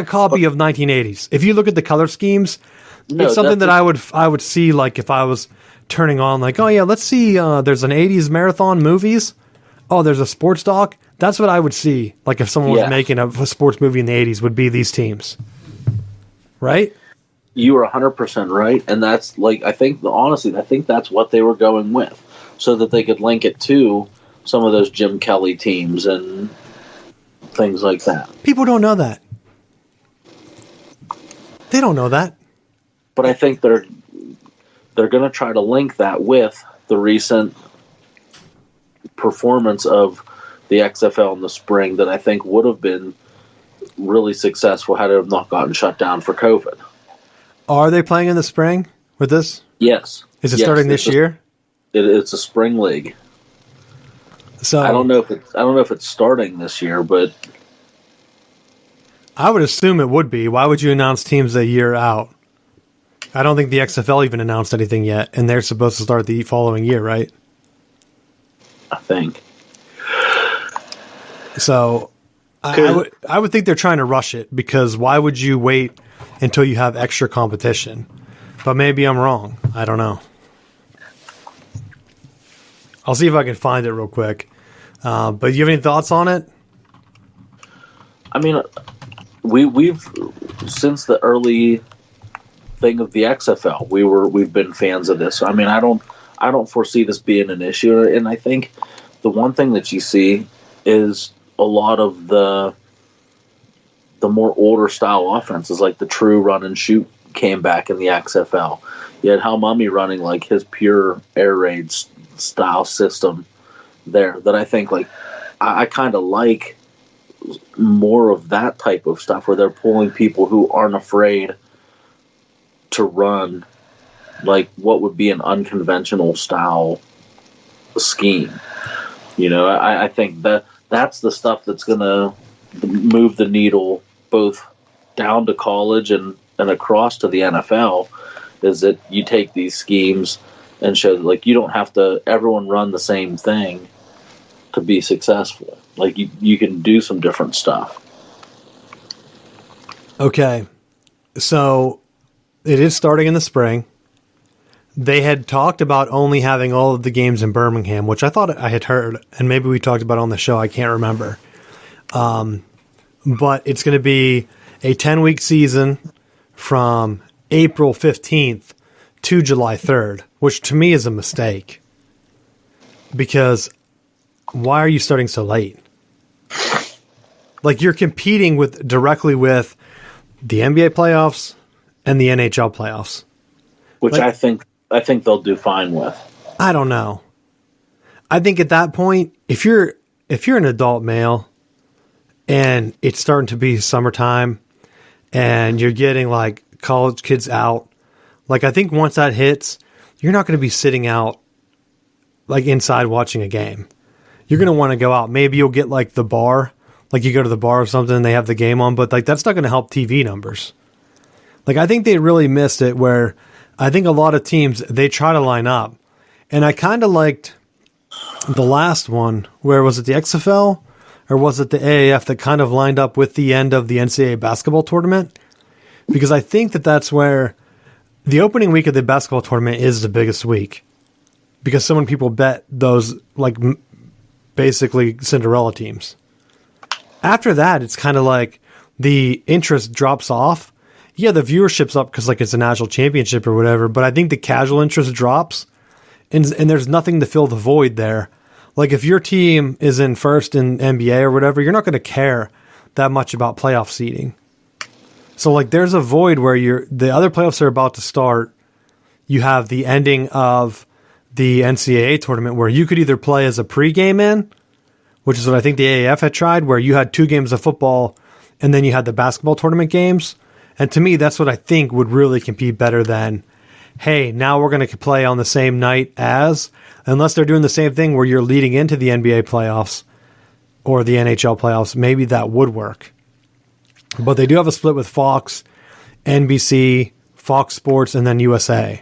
copy of 1980s. If you look at the color schemes, it's something that I would see, like, if I was turning on, like, oh, yeah, let's see, there's an 80s marathon movies. Oh, there's a sports doc. That's what I would see. Like, if someone was making a sports movie in the 80s, would be these teams. Right? You are 100% right. And that's, like, honestly, I think that's what they were going with. So that they could link it to some of those Jim Kelly teams and things like that. People don't know that. They don't know that. But I think they're going to try to link that with the recent performance of the XFL in the spring that I think would have been really successful had it have not gotten shut down for COVID. Are they playing in the spring with this? Yes. Is it starting this year? It's a spring league. So I don't know if it's starting this year, but I would assume it would be. Why would you announce teams a year out? I don't think the XFL even announced anything yet, and they're supposed to start the following year, right? I think. So I would think they're trying to rush it, because why would you wait until you have extra competition? But maybe I'm wrong. I don't know. I'll see if I can find it real quick. But do you have any thoughts on it? I mean, we've since the early thing of the XFL, we've been fans of this. So, I mean, I don't foresee this being an issue. And I think the one thing that you see is a lot of the more older style offenses, like the true run and shoot, came back in the XFL. You had Hal Mummy running like his pure air raid style system there that I think, like, I kind of like more of that type of stuff where they're pulling people who aren't afraid to run like what would be an unconventional style scheme. You know, I think that's the stuff that's going to move the needle both down to college and across to the NFL, is that you take these schemes and show that, like, you don't have to everyone run the same thing to be successful. Like, you can do some different stuff. Okay. So it is starting in the spring. They had talked about only having all of the games in Birmingham, which I thought I had heard, and maybe we talked about on the show. I can't remember. But it's going to be a 10-week season from April 15th to July 3rd, which to me is a mistake. Because why are you starting so late? Like, you're competing directly with the NBA playoffs and the NHL playoffs. Which, like, I think they'll do fine with. I don't know. I think at that point, if you're an adult male and it's starting to be summertime and you're getting like college kids out, like I think once that hits, you're not going to be sitting out like inside watching a game. You're going to want to go out. Maybe you'll get like the bar, like you go to the bar or something and they have the game on, but like that's not going to help TV numbers. Like I think they really missed it where I think a lot of teams, they try to line up. And I kind of liked the last one, where was it the XFL or was it the AAF that kind of lined up with the end of the NCAA basketball tournament? Because I think that that's where the opening week of the basketball tournament is the biggest week. Because so many people bet those like basically Cinderella teams. After that, it's kind of like the interest drops off. Yeah, the viewership's up because like it's a national championship or whatever, but I think the casual interest drops and there's nothing to fill the void there. Like if your team is in first in NBA or whatever, you're not going to care that much about playoff seeding. So like there's a void where the other playoffs are about to start. You have the ending of the NCAA tournament where you could either play as a pregame in, which is what I think the AAF had tried, where you had 2 games of football and then you had the basketball tournament games. And to me, that's what I think would really compete better than, hey, now we're going to play on the same night as, unless they're doing the same thing where you're leading into the NBA playoffs or the NHL playoffs, maybe that would work. But they do have a split with Fox, NBC, Fox Sports, and then USA,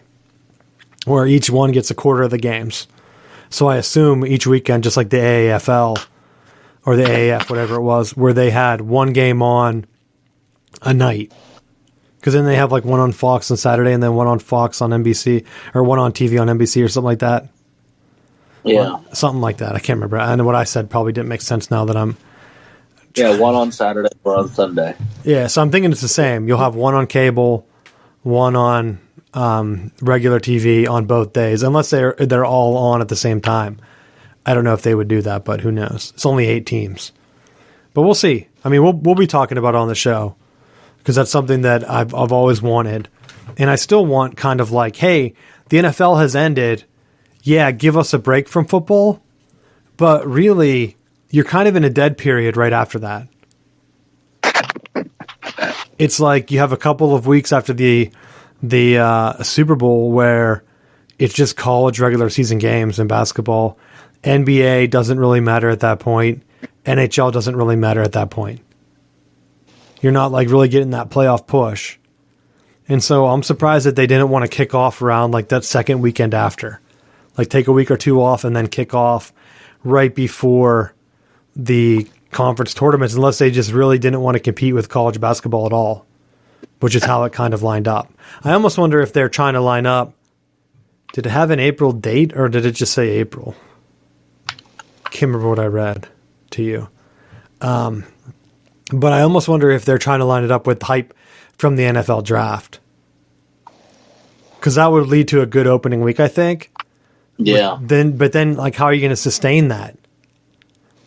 where each one gets a quarter of the games. So I assume each weekend, just like the AAFL or the AAF, whatever it was, where they had one game on a night. Because then they have like one on Fox on Saturday and then one on Fox on NBC or one on TV on NBC or something like that. Yeah. Or something like that. I can't remember. I know what I said probably didn't make sense now that I'm... Yeah, one on Saturday, one on Sunday. Yeah, so I'm thinking it's the same. You'll have one on cable, one on regular TV on both days, unless they're all on at the same time. I don't know if they would do that, but who knows? It's only 8 teams. But we'll see. I mean, we'll be talking about it on the show. Because that's something that I've always wanted. And I still want kind of like, hey, the NFL has ended. Yeah, give us a break from football. But really, you're kind of in a dead period right after that. It's like you have a couple of weeks after the Super Bowl where it's just college regular season games in basketball. NBA doesn't really matter at that point. NHL doesn't really matter at that point. You're not like really getting that playoff push. And so I'm surprised that they didn't want to kick off around like that second weekend after. Like take a week or 2 off and then kick off right before the conference tournaments, unless they just really didn't want to compete with college basketball at all, which is how it kind of lined up. I almost wonder if they're trying to line up. Did it have an April date or did it just say April? Can't remember what I read to you. But I almost wonder if they're trying to line it up with hype from the NFL draft. Because that would lead to a good opening week, I think. Yeah. But then, like, how are you going to sustain that?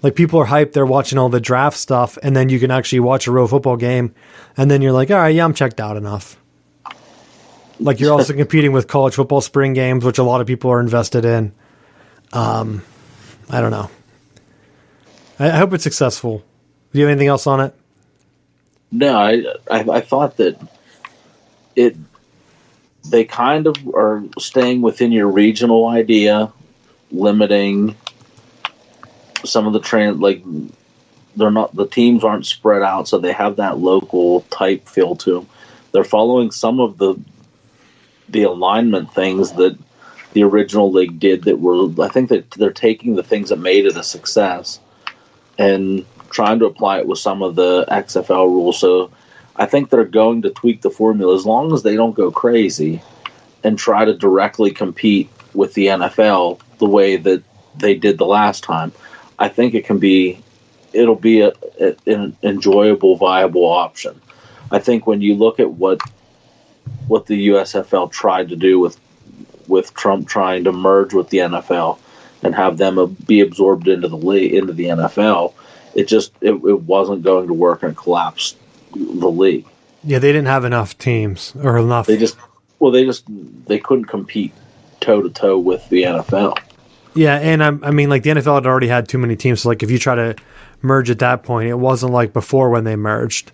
Like, people are hyped, they're watching all the draft stuff, and then you can actually watch a real football game, and then you're like, all right, yeah, I'm checked out enough. Like, you're also competing with college football spring games, which a lot of people are invested in. I don't know. I hope it's successful. Do you have anything else on it? No, I thought that they kind of are staying within your regional idea, limiting some of the they're not, the teams aren't spread out, so they have that local type feel to them. They're following some of the alignment things that the original league did that were, I think that they're taking the things that made it a success and trying to apply it with some of the XFL rules. So I think they're going to tweak the formula as long as they don't go crazy and try to directly compete with the NFL the way that they did the last time. I think it'll be an enjoyable, viable option. I think when you look at what the USFL tried to do with Trump trying to merge with the NFL and have them be absorbed into the league, into the NFL, it wasn't going to work and collapse the league. Yeah, they didn't have enough teams or enough. They couldn't compete toe to toe with the NFL. Yeah, and I mean, like the NFL had already had too many teams. So like if you try to merge at that point, it wasn't like before when they merged,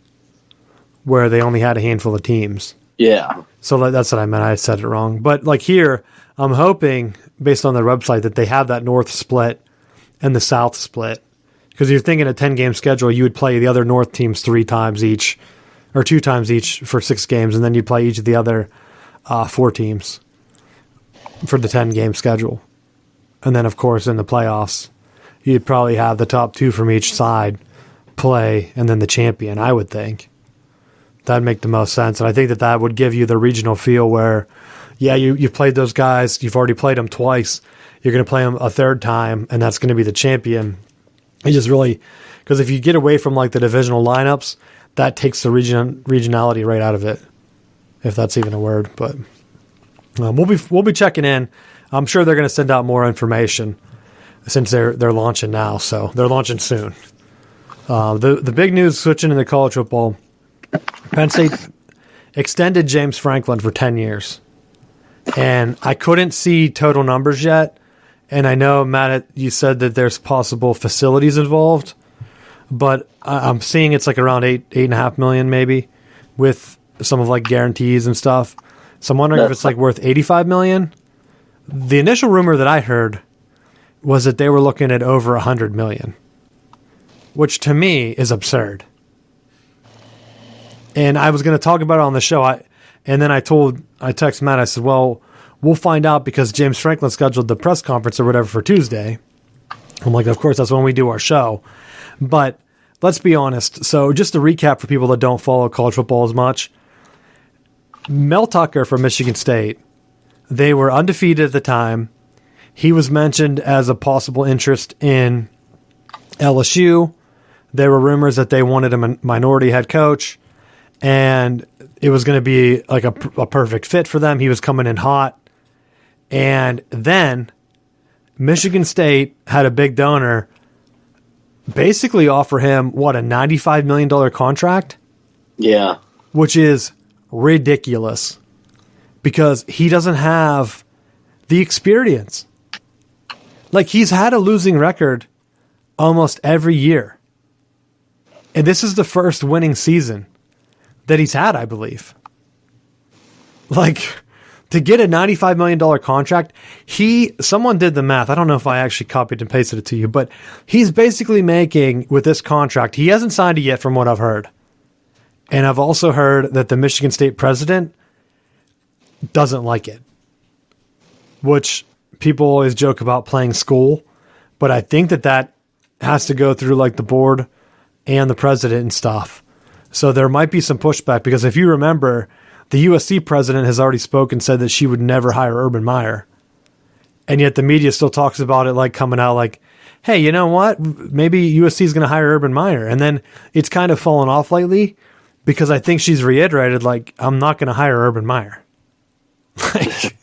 where they only had a handful of teams. Yeah. So that's what I meant. I said it wrong. But like here, I'm hoping, based on their website, that they have that North split and the South split. Because you're thinking a 10-game schedule, you would play the other North teams 3 times each, or 2 times each for 6 games, and then you'd play each of the other 4 teams for the 10-game schedule. And then, of course, in the playoffs, you'd probably have the top 2 from each side play, and then the champion, I would think. That'd make the most sense. And I think that would give you the regional feel where, yeah, you've played those guys. You've already played them twice. You're going to play them a third time, and that's going to be the champion. It just really, because if you get away from like the divisional lineups, that takes the regionality right out of it, if that's even a word. But we'll be checking in. I'm sure they're going to send out more information since they're launching now. So they're launching soon. The big news switching into college football. Penn State extended James Franklin for 10 years. And I couldn't see total numbers yet. And I know, Matt, you said that there's possible facilities involved. But I'm seeing it's like around $8.5 million maybe, with some of like guarantees and stuff. So I'm wondering if it's like worth $85 million. The initial rumor that I heard was that they were looking at over $100 million, which to me is absurd. And I was going to talk about it on the show. And then I texted Matt, I said, well, we'll find out because James Franklin scheduled the press conference or whatever for Tuesday. I'm like, of course, that's when we do our show. But let's be honest. So just to recap for people that don't follow college football as much, Mel Tucker from Michigan State, they were undefeated at the time. He was mentioned as a possible interest in LSU. There were rumors that they wanted a minority head coach. And it was going to be like a perfect fit for them. He was coming in hot. And then Michigan State had a big donor basically offer him, a $95 million contract? Yeah. Which is ridiculous because he doesn't have the experience. Like, he's had a losing record almost every year. And this is the first winning season that he's had, I believe. Like, to get a $95 million contract, someone did the math. I don't know if I actually copied and pasted it to you, but he's basically making, with this contract, he hasn't signed it yet from what I've heard. And I've also heard that the Michigan State president doesn't like it, which people always joke about playing school, but I think that has to go through like the board and the president and stuff. So there might be some pushback because if you remember, the USC president has already spoken, said that she would never hire Urban Meyer. And yet the media still talks about it like coming out like, hey, you know what? Maybe USC is going to hire Urban Meyer. And then it's kind of fallen off lately because I think she's reiterated, like, I'm not going to hire Urban Meyer. Like,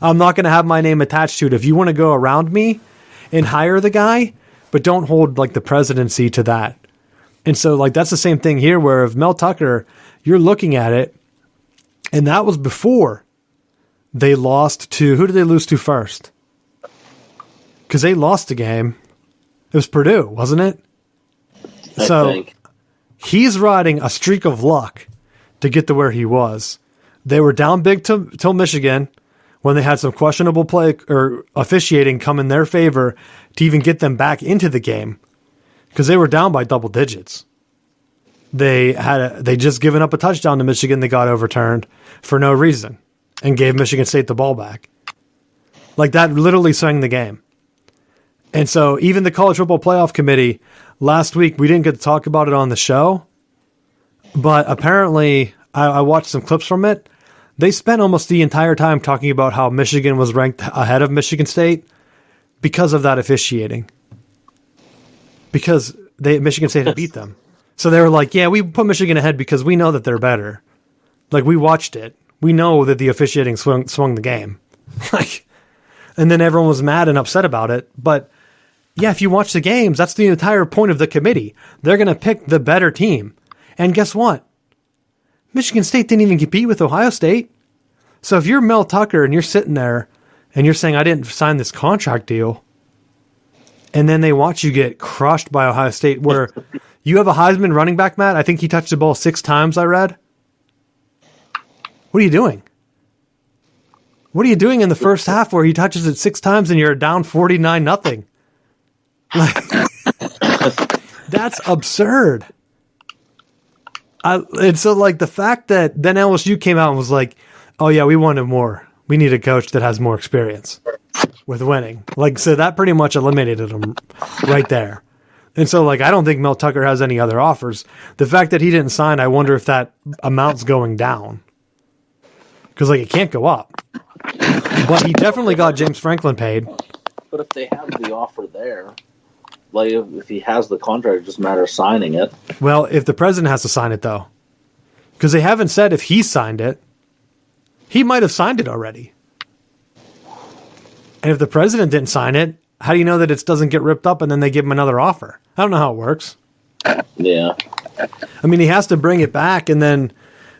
I'm not going to have my name attached to it. If you want to go around me and hire the guy, but don't hold like the presidency to that. And so like that's the same thing here where if Mel Tucker, you're looking at it, and that was before they lost to, who did they lose to first? Because they lost a game. It was Purdue, wasn't it? I think. He's riding a streak of luck to get to where he was. They were down big till Michigan when they had some questionable play or officiating come in their favor to even get them back into the game because they were down by double digits. They just given up a touchdown to Michigan. They got overturned for no reason and gave Michigan State the ball back. Like that literally swung the game. And so even the College Football Playoff Committee last week, we didn't get to talk about it on the show, but apparently I watched some clips from it. They spent almost the entire time talking about how Michigan was ranked ahead of Michigan State because of that officiating. Because Michigan State had beat them. So they were like, yeah, we put Michigan ahead because we know that they're better. Like, we watched it. We know that the officiating swung the game. Like, and then everyone was mad and upset about it. But, yeah, if you watch the games, that's the entire point of the committee. They're going to pick the better team. And guess what? Michigan State didn't even compete with Ohio State. So if you're Mel Tucker and you're sitting there and you're saying I didn't sign this contract deal, and then they watch you get crushed by Ohio State, where you have a Heisman running back, Matt. I think he touched the ball 6 times, I read. What are you doing? What are you doing in the first half where he touches it 6 times and you're down 49-0? Like, that's absurd. And so, like, the fact that then LSU came out and was like, oh, yeah, we wanted more. We need a coach that has more experience with winning. Like, so that pretty much eliminated him right there. And so, like, I don't think Mel Tucker has any other offers. The fact that he didn't sign, I wonder if that amount's going down. Because, like, it can't go up. But he definitely got James Franklin paid. But if they have the offer there, like if he has the contract, it just matters signing it. Well, if the president has to sign it, though. Because they haven't said if he signed it. He might have signed it already. And if the president didn't sign it, how do you know that it doesn't get ripped up and then they give him another offer? I don't know how it works. Yeah. I mean, he has to bring it back and then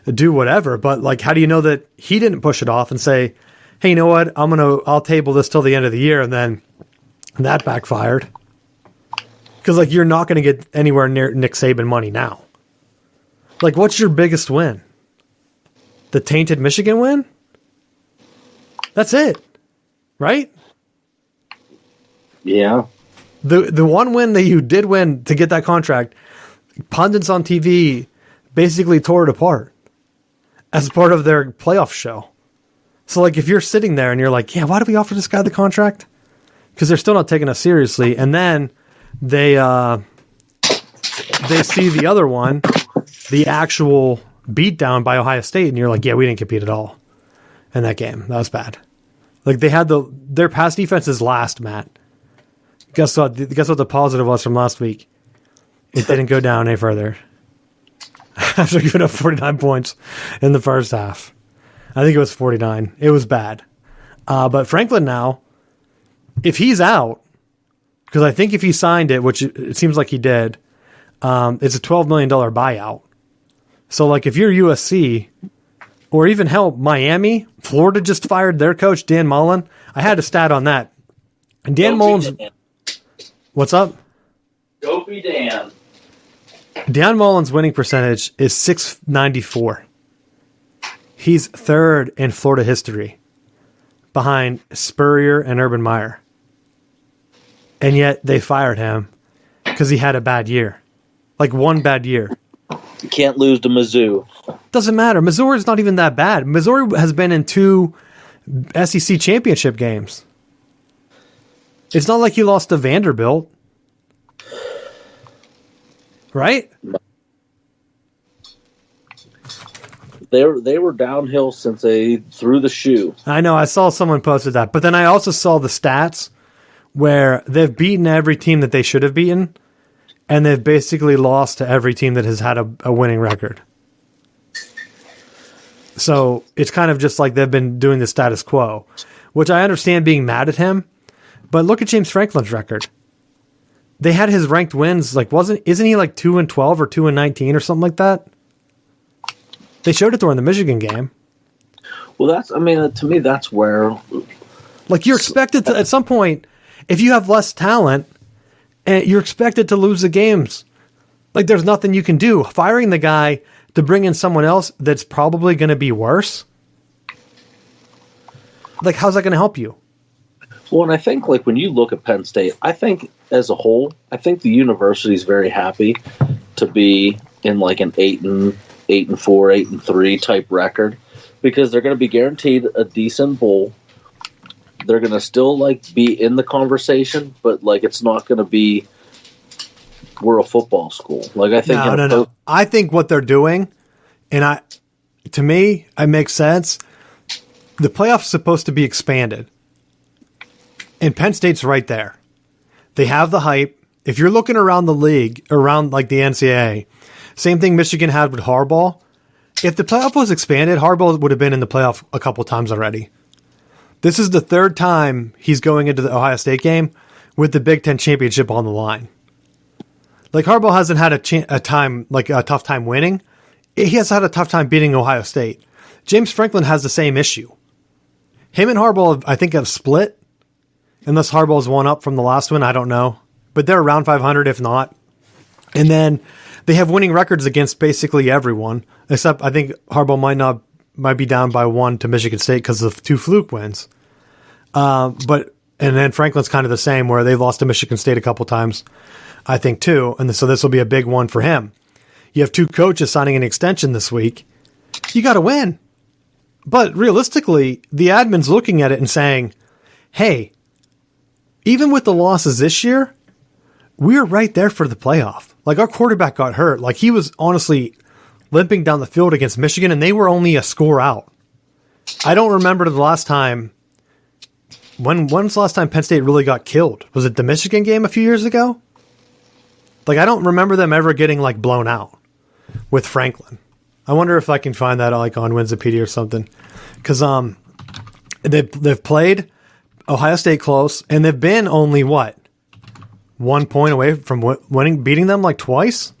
do whatever. But, like, how do you know that he didn't push it off and say, hey, you know what? I'll table this till the end of the year, and then that backfired. Because, like, you're not going to get anywhere near Nick Saban money now. Like, what's your biggest win? The tainted Michigan win? That's it, right? Yeah. The one win that you did win to get that contract, pundits on TV basically tore it apart as part of their playoff show. So, like, if you're sitting there and you're like, yeah, why do we offer this guy the contract? Because they're still not taking us seriously. And then they see the other one, the actual beatdown by Ohio State, and you're like, yeah, we didn't compete at all in that game. That was bad. Like, they had their pass defense is last, Matt. Guess what the positive was from last week? It didn't go down any further. After giving up 49 points in the first half. I think it was 49. It was bad. But Franklin now, if he's out, because I think if he signed it, which it seems like he did, it's a $12 million buyout. So, like, if you're USC, or even hell, Miami, Florida just fired their coach, Dan Mullen. I had a stat on that. And Dan Mullen's... What's up? Dopey Dan. Dan Mullen's winning percentage is .694. He's third in Florida history, behind Spurrier and Urban Meyer. And yet they fired him because he had a bad year. Like, one bad year. You can't lose to Mizzou. Doesn't matter. Missouri's not even that bad. Missouri has been in 2 SEC championship games. It's not like he lost to Vanderbilt. Right? They were downhill since they threw the shoe. I know. I saw someone posted that. But then I also saw the stats where they've beaten every team that they should have beaten, and they've basically lost to every team that has had a winning record. So it's kind of just like they've been doing the status quo, which I understand being mad at him. But look at James Franklin's record. They had his ranked wins, like, isn't he like 2-12 or 2-19 or something like that? They showed it during the Michigan game. Well, to me, that's where, like, you're expected to, at some point, if you have less talent, and you're expected to lose the games. Like, there's nothing you can do. Firing the guy to bring in someone else that's probably going to be worse. Like, how's that going to help you? Well, and I think, like, when you look at Penn State, I think as a whole, I think the university is very happy to be in, like, an 8-4, 8-3 type record, because they're going to be guaranteed a decent bowl. They're going to still, like, be in the conversation, but, like, it's not going to be we're a football school. Like, I think no. I think what they're doing, and to me, it makes sense. The playoffs are supposed to be expanded. And Penn State's right there. They have the hype. If you're looking around the league, around like the NCAA, same thing Michigan had with Harbaugh. If the playoff was expanded, Harbaugh would have been in the playoff a couple times already. This is the 3rd time he's going into the Ohio State game with the Big Ten championship on the line. Like, Harbaugh hasn't had a tough time winning. He has had a tough time beating Ohio State. James Franklin has the same issue. Him and Harbaugh, I think, have split. Unless Harbaugh's one up from the last one, I don't know. But they're around 500, if not. And then they have winning records against basically everyone, except I think Harbaugh might be down by 1 to Michigan State because of 2 fluke wins. And then Franklin's kind of the same, where they lost to Michigan State a couple times, I think, too. And so this will be a big one for him. You have 2 coaches signing an extension this week. You got to win. But realistically, the admin's looking at it and saying, hey, even with the losses this year, we're right there for the playoff. Like, our quarterback got hurt. Like, he was honestly limping down the field against Michigan, and they were only a score out. I don't remember the last time. When's the last time Penn State really got killed? Was it the Michigan game a few years ago? Like, I don't remember them ever getting, like, blown out with Franklin. I wonder if I can find that, like, on Winsipedia or something. Because they've played Ohio State close, and they've been only, 1 point away from beating them, like, twice?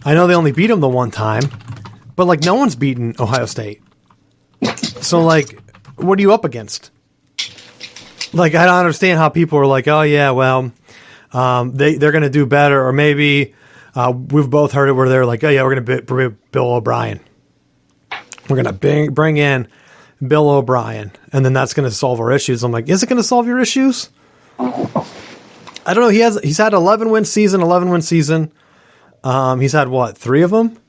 I know they only beat them the one time, but, like, no one's beaten Ohio State. So, like, what are you up against? Like, I don't understand how people are like, oh, yeah, well, they're going to do better, or maybe we've both heard it where they're like, oh, yeah, we're going to bring Bill O'Brien. We're going to bring in Bill O'Brien, and then that's going to solve our issues. I'm like, is it going to solve your issues? I don't know. He's had 11-win season. He's had, 3 of them?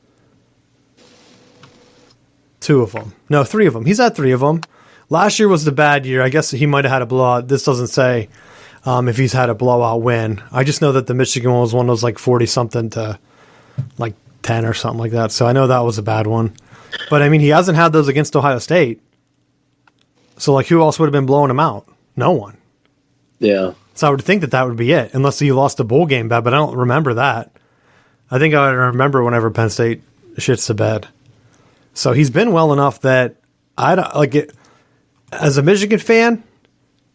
2 of them. No, 3 of them. He's had 3 of them. Last year was the bad year. I guess he might have had a blowout. This doesn't say if he's had a blowout win. I just know that the Michigan one was one that was like 40-something to like 10 or something like that. So I know that was a bad one. But, I mean, he hasn't had those against Ohio State. So, like, who else would have been blowing him out? No one. Yeah. So I would think that would be it, unless he lost a bowl game bad, but I don't remember that. I think I remember whenever Penn State shits the bed. So he's been well enough that I don't like it. As a Michigan fan,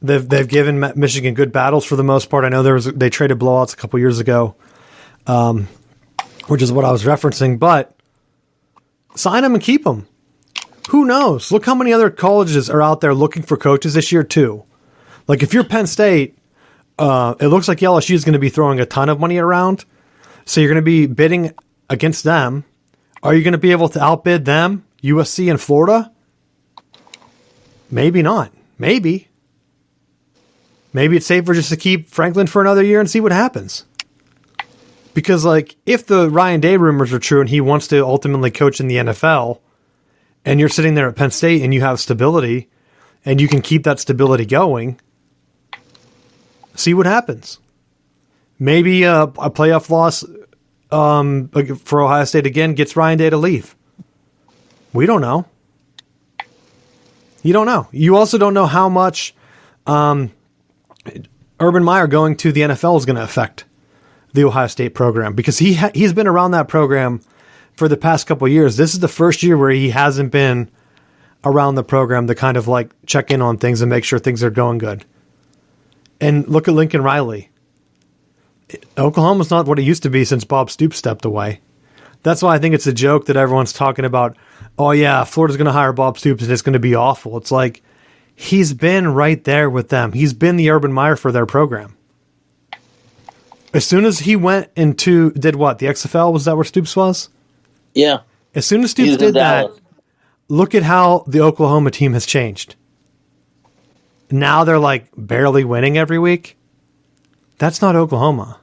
they've given Michigan good battles for the most part. I know they traded blowouts a couple years ago, which is what I was referencing. But sign them and keep them. Who knows? Look how many other colleges are out there looking for coaches this year too. Like if you're Penn State, it looks like LSU is going to be throwing a ton of money around. So you're going to be bidding against them. Are you going to be able to outbid them, USC and Florida? Maybe not. Maybe it's safer just to keep Franklin for another year and see what happens. Because, like, if the Ryan Day rumors are true and he wants to ultimately coach in the NFL, and you're sitting there at Penn State and you have stability, and you can keep that stability going, see what happens. Maybe a playoff loss for Ohio State again gets Ryan Day to leave. We don't know. You don't know. You also don't know how much Urban Meyer going to the NFL is going to affect the Ohio State program, because he's been around that program for the past couple of years. This is the first year where he hasn't been around the program to kind of like check in on things and make sure things are going good. And look at Lincoln Riley. Oklahoma's not what it used to be since Bob Stoops stepped away. That's why I think it's a joke that everyone's talking about, oh yeah, Florida's going to hire Bob Stoops and it's going to be awful. It's like, he's been right there with them. He's been the Urban Meyer for their program. As soon as he went into, did what? The XFL? Was that where Stoops was? Yeah. As soon as Stoops did that, look at how the Oklahoma team has changed. Now they're like barely winning every week. That's not Oklahoma.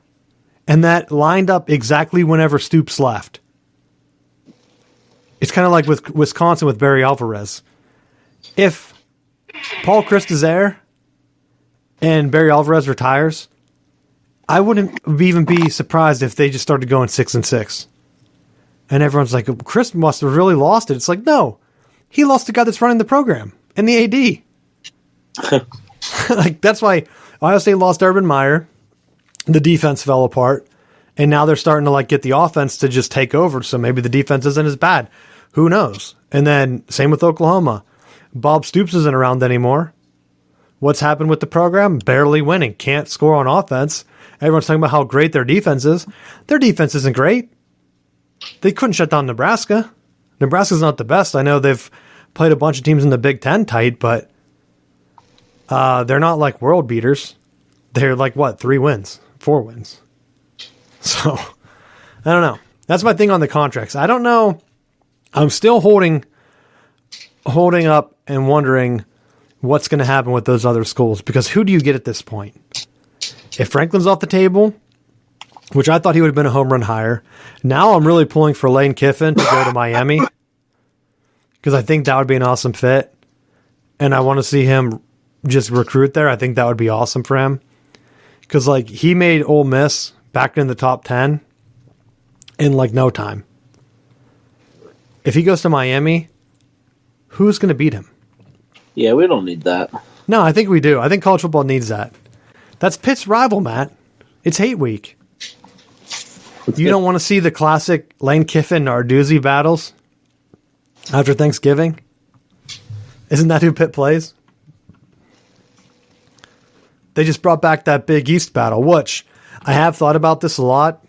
And that lined up exactly whenever Stoops left. It's kind of like with Wisconsin with Barry Alvarez. If Paul Chryst is there and Barry Alvarez retires, I wouldn't even be surprised if they just started going 6-6. And everyone's like, Chryst must have really lost it. It's like, no, he lost the guy that's running the program and the AD. Like, that's why Ohio State lost Urban Meyer. The defense fell apart, and now they're starting to like get the offense to just take over. So maybe the defense isn't as bad. Who knows? And then same with Oklahoma. Bob Stoops isn't around anymore. What's happened with the program? Barely winning. Can't score on offense. Everyone's talking about how great their defense is. Their defense isn't great. They couldn't shut down Nebraska. Nebraska's not the best. I know they've played a bunch of teams in the Big Ten tight, but They're not like world beaters. They're like, what, 3 wins, 4 wins. So, I don't know. That's my thing on the contracts. I don't know. I'm still holding up and wondering what's going to happen with those other schools, because who do you get at this point? If Franklin's off the table, which I thought he would have been a home run hire, now I'm really pulling for Lane Kiffin to go to Miami, because I think that would be an awesome fit, and I want to see him just recruit there. I think that would be awesome for him, because like he made Ole Miss back in the top 10 in like no time. If he goes to Miami, who's going to beat him? Yeah, we don't need that. No, I think we do. I think college football needs that. That's Pitt's rival, Matt. It's hate week. You don't want to see the classic Lane Kiffin Narduzzi battles after Thanksgiving? Isn't that who Pitt plays? They just brought back that Big East battle, which I have thought about this a lot.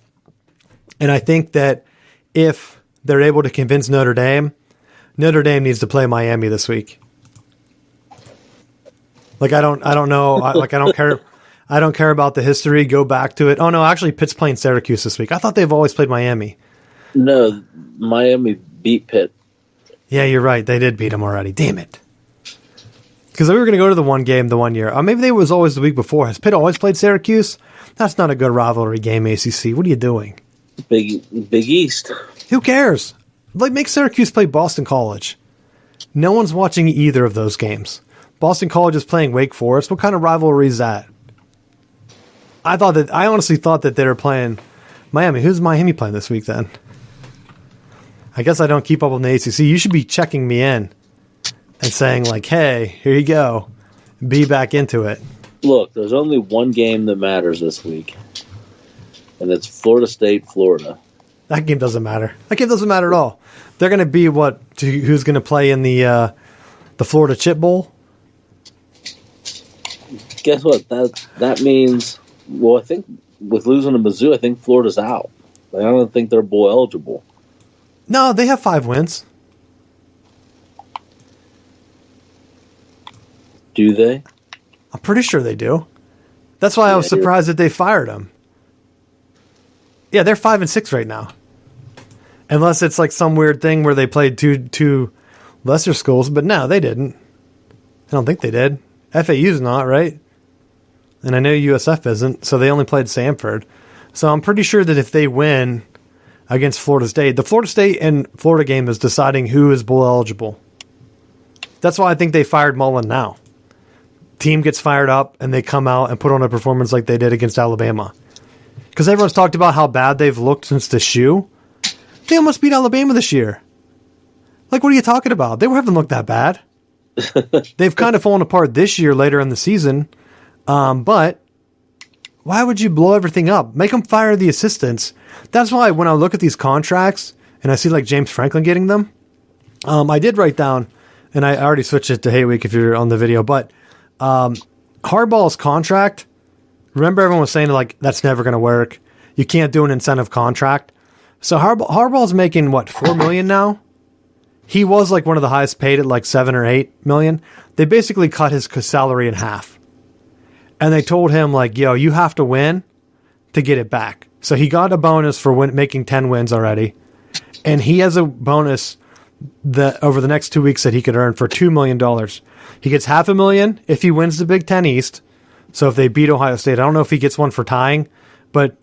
And I think that if they're able to convince Notre Dame needs to play Miami this week. Like, I don't know. I don't care. I don't care about the history. Go back to it. Oh, no, actually, Pitt's playing Syracuse this week. I thought they've always played Miami. No, Miami beat Pitt. Yeah, you're right. They did beat them already. Damn it. Because we were going to go to the one game the one year. Maybe they was always the week before. Has Pitt always played Syracuse? That's not a good rivalry game, ACC. What are you doing? Big East. Who cares? Like, make Syracuse play Boston College. No one's watching either of those games. Boston College is playing Wake Forest. What kind of rivalry is that? I honestly thought that they were playing Miami. Who's Miami playing this week then? I guess I don't keep up on the ACC. You should be checking me in and saying like, hey, here you go. Be back into it. Look, there's only one game that matters this week, and it's Florida State, Florida. That game doesn't matter. That game doesn't matter at all. They're going to be who's going to play in the Florida Chip Bowl? Guess what? That means, well, I think with losing to Mizzou, I think Florida's out. I don't think they're bowl eligible. No, they have 5 wins. Do they? I'm pretty sure they do. That's why I was surprised that they fired him. Yeah, they're 5-6 right now. Unless it's like some weird thing where they played two lesser schools, but no, they didn't. I don't think they did. FAU's not, right? And I know USF isn't, so they only played Samford. So I'm pretty sure that if they win against Florida State, the Florida State and Florida game is deciding who is bowl eligible. That's why I think they fired Mullen now. Team gets fired up, and they come out and put on a performance like they did against Alabama. Because everyone's talked about how bad they've looked since the shoe. They almost beat Alabama this year. Like, what are you talking about? They haven't looked that bad. They've kind of fallen apart this year later in the season. But why would you blow everything up? Make them fire the assistants. That's why when I look at these contracts and I see like James Franklin getting them, I did write down, and I already switched it to Hey Week if you're on the video, but Harbaugh's contract, remember everyone was saying like that's never going to work. You can't do an incentive contract. So Harbaugh's making what, $4 million now? He was like one of the highest paid at like $7 or $8 million. They basically cut his salary in half. And they told him like, yo, you have to win to get it back. So he got a bonus for making 10 wins already. And he has a bonus that over the next 2 weeks that he could earn for $2 million. He gets $500,000 if he wins the Big Ten East. So if they beat Ohio State, I don't know if he gets one for tying, but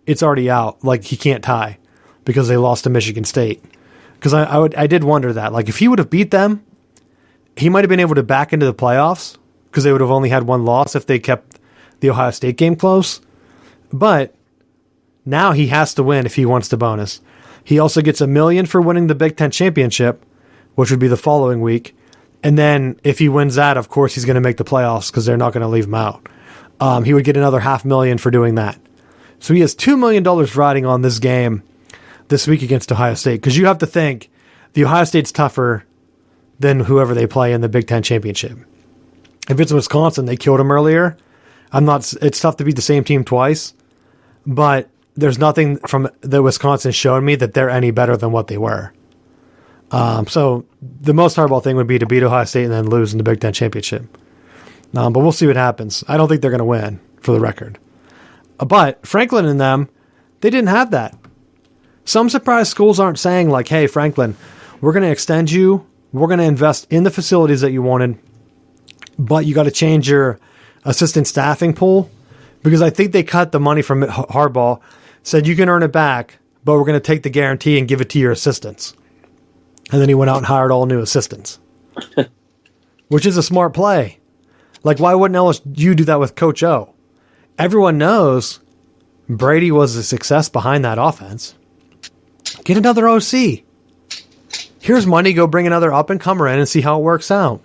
it's already out. Like he can't tie because they lost to Michigan State. Because I did wonder that. Like if he would have beat them, he might have been able to back into the playoffs because they would have only had one loss if they kept the Ohio State game close. But now he has to win if he wants the bonus. He also gets $1 million for winning the Big Ten championship, which would be the following week. And then if he wins that, of course, he's going to make the playoffs because they're not going to leave him out. He would get another $500,000 for doing that. So he has $2 million riding on this game this week against Ohio State, because you have to think the Ohio State's tougher than whoever they play in the Big Ten championship. If it's Wisconsin, they killed him earlier. It's tough to beat the same team twice, but there's nothing from the Wisconsin showing me that they're any better than what they were. So the most horrible thing would be to beat Ohio State and then lose in the Big Ten championship. But we'll see what happens. I don't think they're going to win, for the record. But Franklin and them, they didn't have that. So I'm surprised schools aren't saying like, hey, Franklin, we're going to extend you. We're going to invest in the facilities that you wanted, but you got to change your assistant staffing pool, because I think they cut the money from Harbaugh, said you can earn it back, but we're going to take the guarantee and give it to your assistants. And then he went out and hired all new assistants, which is a smart play. Like, why wouldn't LSU do that with Coach O? Everyone knows Brady was a success behind that offense. Get another OC. Here's money, go bring another up-and-comer in and see how it works out.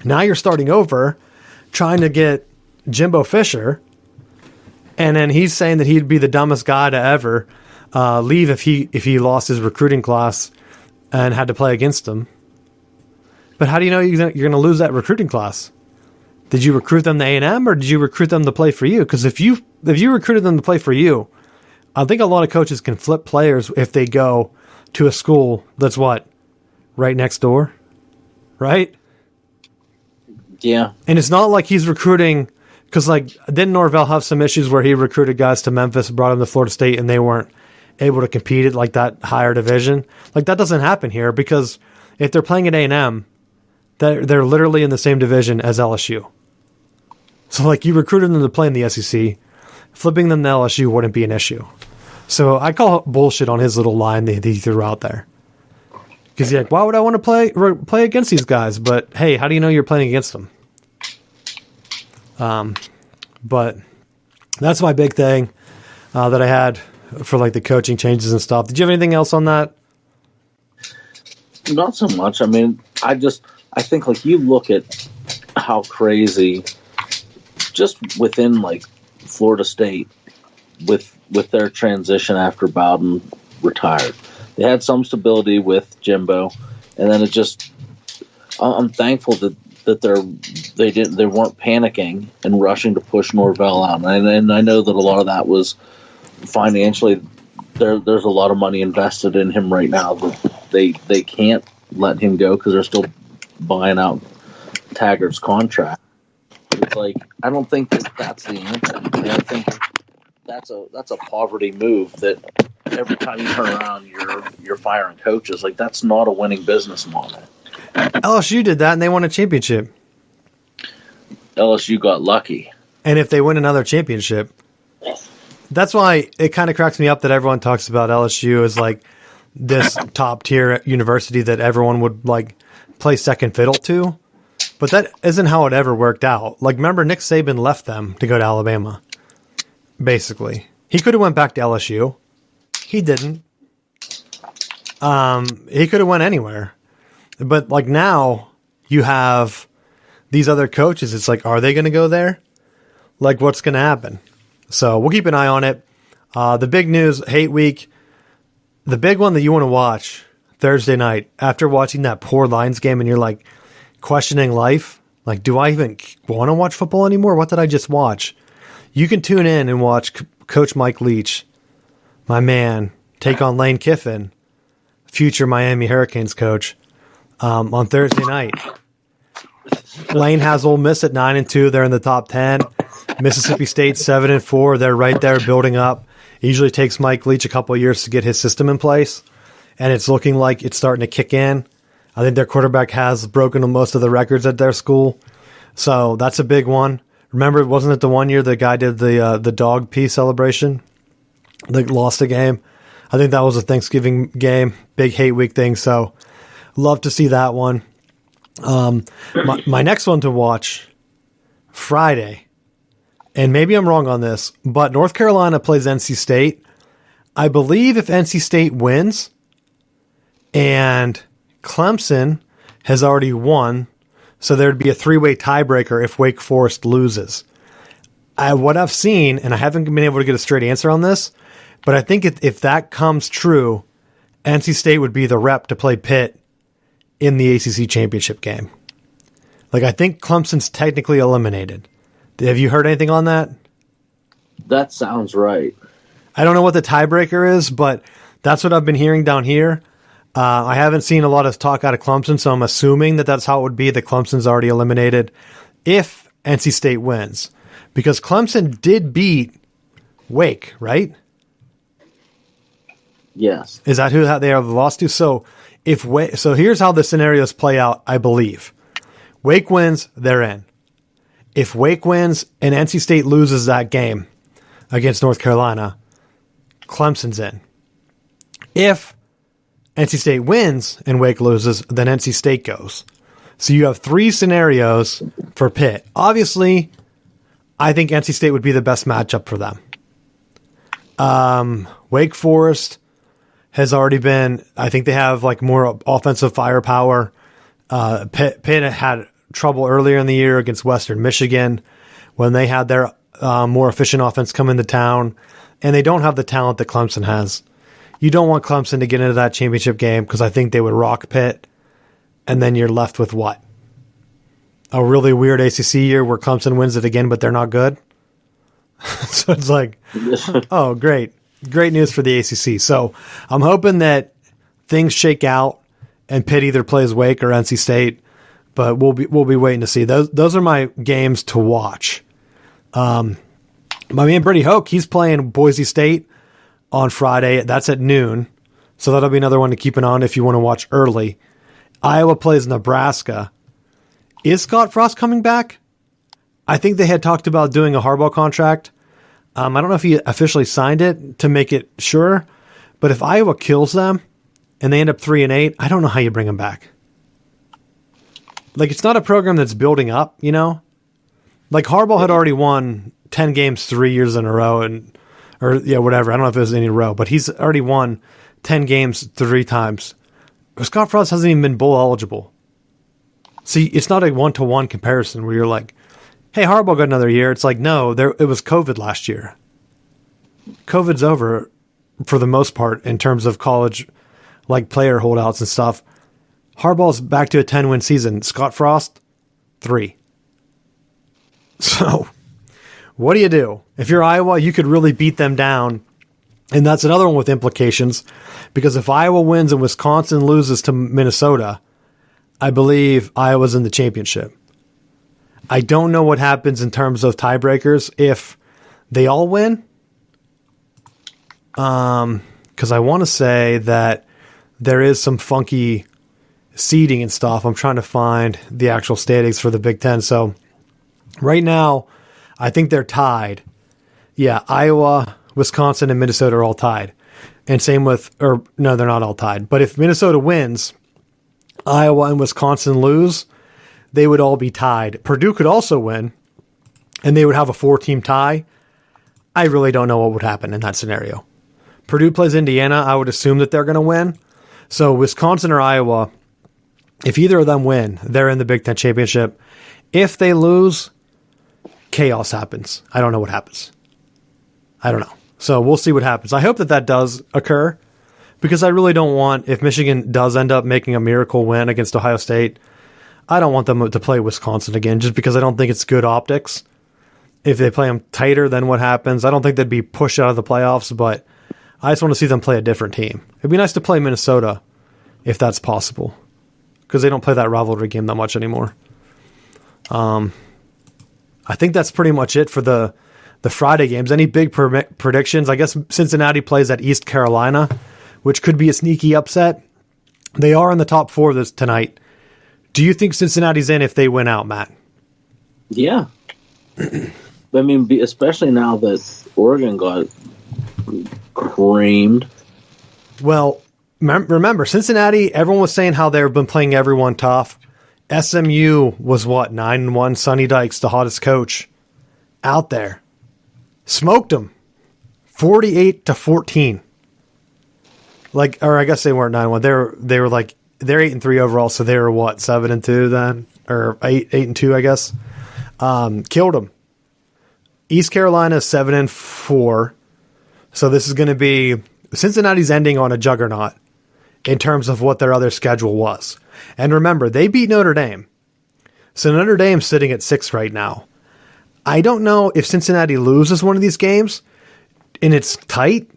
Now you're starting over, trying to get Jimbo Fisher, and then he's saying that he'd be the dumbest guy to ever leave if he lost his recruiting class and had to play against him. But how do you know you're going to lose that recruiting class? Did you recruit them to A&M, or did you recruit them to play for you? Because if you recruited them to play for you, I think a lot of coaches can flip players if they go to a school that's what? Right next door? Right? Yeah. And it's not like he's recruiting, because like, didn't Norvell have some issues where he recruited guys to Memphis, brought them to Florida State, and they weren't able to compete at like that higher division? Like, that doesn't happen here, because if they're playing at A&M, they're literally in the same division as LSU. So like, you recruited them to play in the SEC, flipping them to LSU wouldn't be an issue. So I call bullshit on his little line that he threw out there. Because he's like, why would I want to play against these guys? But hey, how do you know you're playing against them? But that's my big thing that I had for like the coaching changes and stuff. Did you have anything else on that? Not so much. I mean, I think like, you look at how crazy just within like Florida State with their transition after Bowden retired. They had some stability with Jimbo, and then it just, I'm thankful that they weren't panicking and rushing to push Norvell out. And I know that a lot of that was financially, there's a lot of money invested in him right now that they can't let him go because they're still buying out Taggart's contract. But it's like, I don't think that's the answer. I mean, I think that's a poverty move that every time you turn around, you're firing coaches. Like, that's not a winning business model. LSU did that, and they won a championship. LSU got lucky. And if they win another championship, that's why it kind of cracks me up that everyone talks about LSU as like this top tier university that everyone would like play second fiddle to. But that isn't how it ever worked out. Like, remember, Nick Saban left them to go to Alabama. Basically, he could have went back to LSU. He didn't. He could have went anywhere. But like, now you have these other coaches. It's like, are they going to go there? Like, what's going to happen? So we'll keep an eye on it. The big news, hate week, the big one that you want to watch Thursday night after watching that poor Lions game, and you're like questioning life. Like, do I even want to watch football anymore? What did I just watch? You can tune in and watch Coach Mike Leach, my man, take on Lane Kiffin, future Miami Hurricanes coach, on Thursday night. Lane has Ole Miss at 9-2. They're in the top 10. Mississippi State 7-4. They're right there building up. It usually takes Mike Leach a couple of years to get his system in place, and it's looking like it's starting to kick in. I think their quarterback has broken most of the records at their school, so that's a big one. Remember, wasn't it the one year the guy did the dog pee celebration? They lost a game. I think that was a Thanksgiving game, big hate week thing. So, love to see that one. My next one to watch Friday, and maybe I'm wrong on this, but North Carolina plays NC State. I believe if NC State wins, and Clemson has already won, so there'd be a 3-way tiebreaker if Wake Forest loses. What I've seen, and I haven't been able to get a straight answer on this, but I think if that comes true, NC State would be the rep to play Pitt in the ACC championship game. Like, I think Clemson's technically eliminated. Have you heard anything on that? That sounds right. I don't know what the tiebreaker is, but that's what I've been hearing down here. I haven't seen a lot of talk out of Clemson, so I'm assuming that that's how it would be, that Clemson's already eliminated. If NC State wins. Because Clemson did beat Wake, right? Yes. Is that who they have lost to? So so here's how the scenarios play out, I believe. Wake wins, they're in. If Wake wins and NC State loses that game against North Carolina, Clemson's in. If NC State wins and Wake loses, then NC State goes. So you have 3 scenarios for Pitt. Obviously, I think NC State would be the best matchup for them. Wake Forest has already been, I think they have like more offensive firepower. Pitt had trouble earlier in the year against Western Michigan when they had their more efficient offense come into town, and they don't have the talent that Clemson has. You don't want Clemson to get into that championship game because I think they would rock Pitt, and then you're left with what? A really weird ACC year where Clemson wins it again, but they're not good. So it's like, oh, great. Great news for the ACC. So I'm hoping that things shake out and Pitt either plays Wake or NC State, but we'll be waiting to see. Those are my games to watch. My man Brady Hoke, he's playing Boise State on Friday. That's at noon. So that'll be another one to keep an eye on if you want to watch early. Iowa plays Nebraska. Is Scott Frost coming back? I think they had talked about doing a Harbaugh contract. I don't know if he officially signed it to make it sure, but if Iowa kills them and they end up 3-8, I don't know how you bring them back. Like, it's not a program that's building up, you know? Like, Harbaugh had already won 10 games 3 years in a row, whatever. I don't know if it was any row, but he's already won 10 games 3 times. Scott Frost hasn't even been bowl eligible. See, it's not a one-to-one comparison where you're like, hey, Harbaugh got another year. It's like, no, it was COVID last year. COVID's over for the most part in terms of college, like player holdouts and stuff. Harbaugh's back to a 10-win season. Scott Frost, 3. So, what do? If you're Iowa, you could really beat them down. And that's another one with implications, because if Iowa wins and Wisconsin loses to Minnesota, I believe Iowa's in the championship. I don't know what happens in terms of tiebreakers if they all win. Because I want to say that there is some funky seeding and stuff. I'm trying to find the actual standings for the Big Ten. So right now, I think they're tied. Yeah, Iowa, Wisconsin, and Minnesota are all tied. And same with, no, they're not all tied. But if Minnesota wins, Iowa and Wisconsin lose, they would all be tied. Purdue could also win, and they would have a 4-team tie. I really don't know what would happen in that scenario. Purdue plays Indiana. I would assume that they're going to win. So Wisconsin or Iowa, if either of them win, they're in the Big Ten championship. If they lose, chaos happens. I don't know what happens. I don't know. So we'll see what happens. I hope that does occur, because I really don't want, if Michigan does end up making a miracle win against Ohio State, I don't want them to play Wisconsin again, just because I don't think it's good optics. If they play them tighter, then what happens? I don't think they'd be pushed out of the playoffs, but I just want to see them play a different team. It'd be nice to play Minnesota, if that's possible, because they don't play that rivalry game that much anymore. I think that's pretty much it for the Friday games. Any big predictions? I guess Cincinnati plays at East Carolina, which could be a sneaky upset. They are in the top 4 this tonight. Do you think Cincinnati's in if they win out, Matt? Yeah. I mean, especially now that Oregon got creamed. Well, remember, Cincinnati, everyone was saying how they've been playing everyone tough. SMU was, 9-1? Sonny Dykes, the hottest coach out there. Smoked them. 48-14. Or I guess they weren't 9-1. They were like, they're 8-3 overall, so they were 7-2 then? Or 8-2, I guess. Killed them. East Carolina 7-4. So this is going to be, Cincinnati's ending on a juggernaut in terms of what their other schedule was. And remember, they beat Notre Dame. So Notre Dame's sitting at 6 right now. I don't know if Cincinnati loses one of these games and it's tight.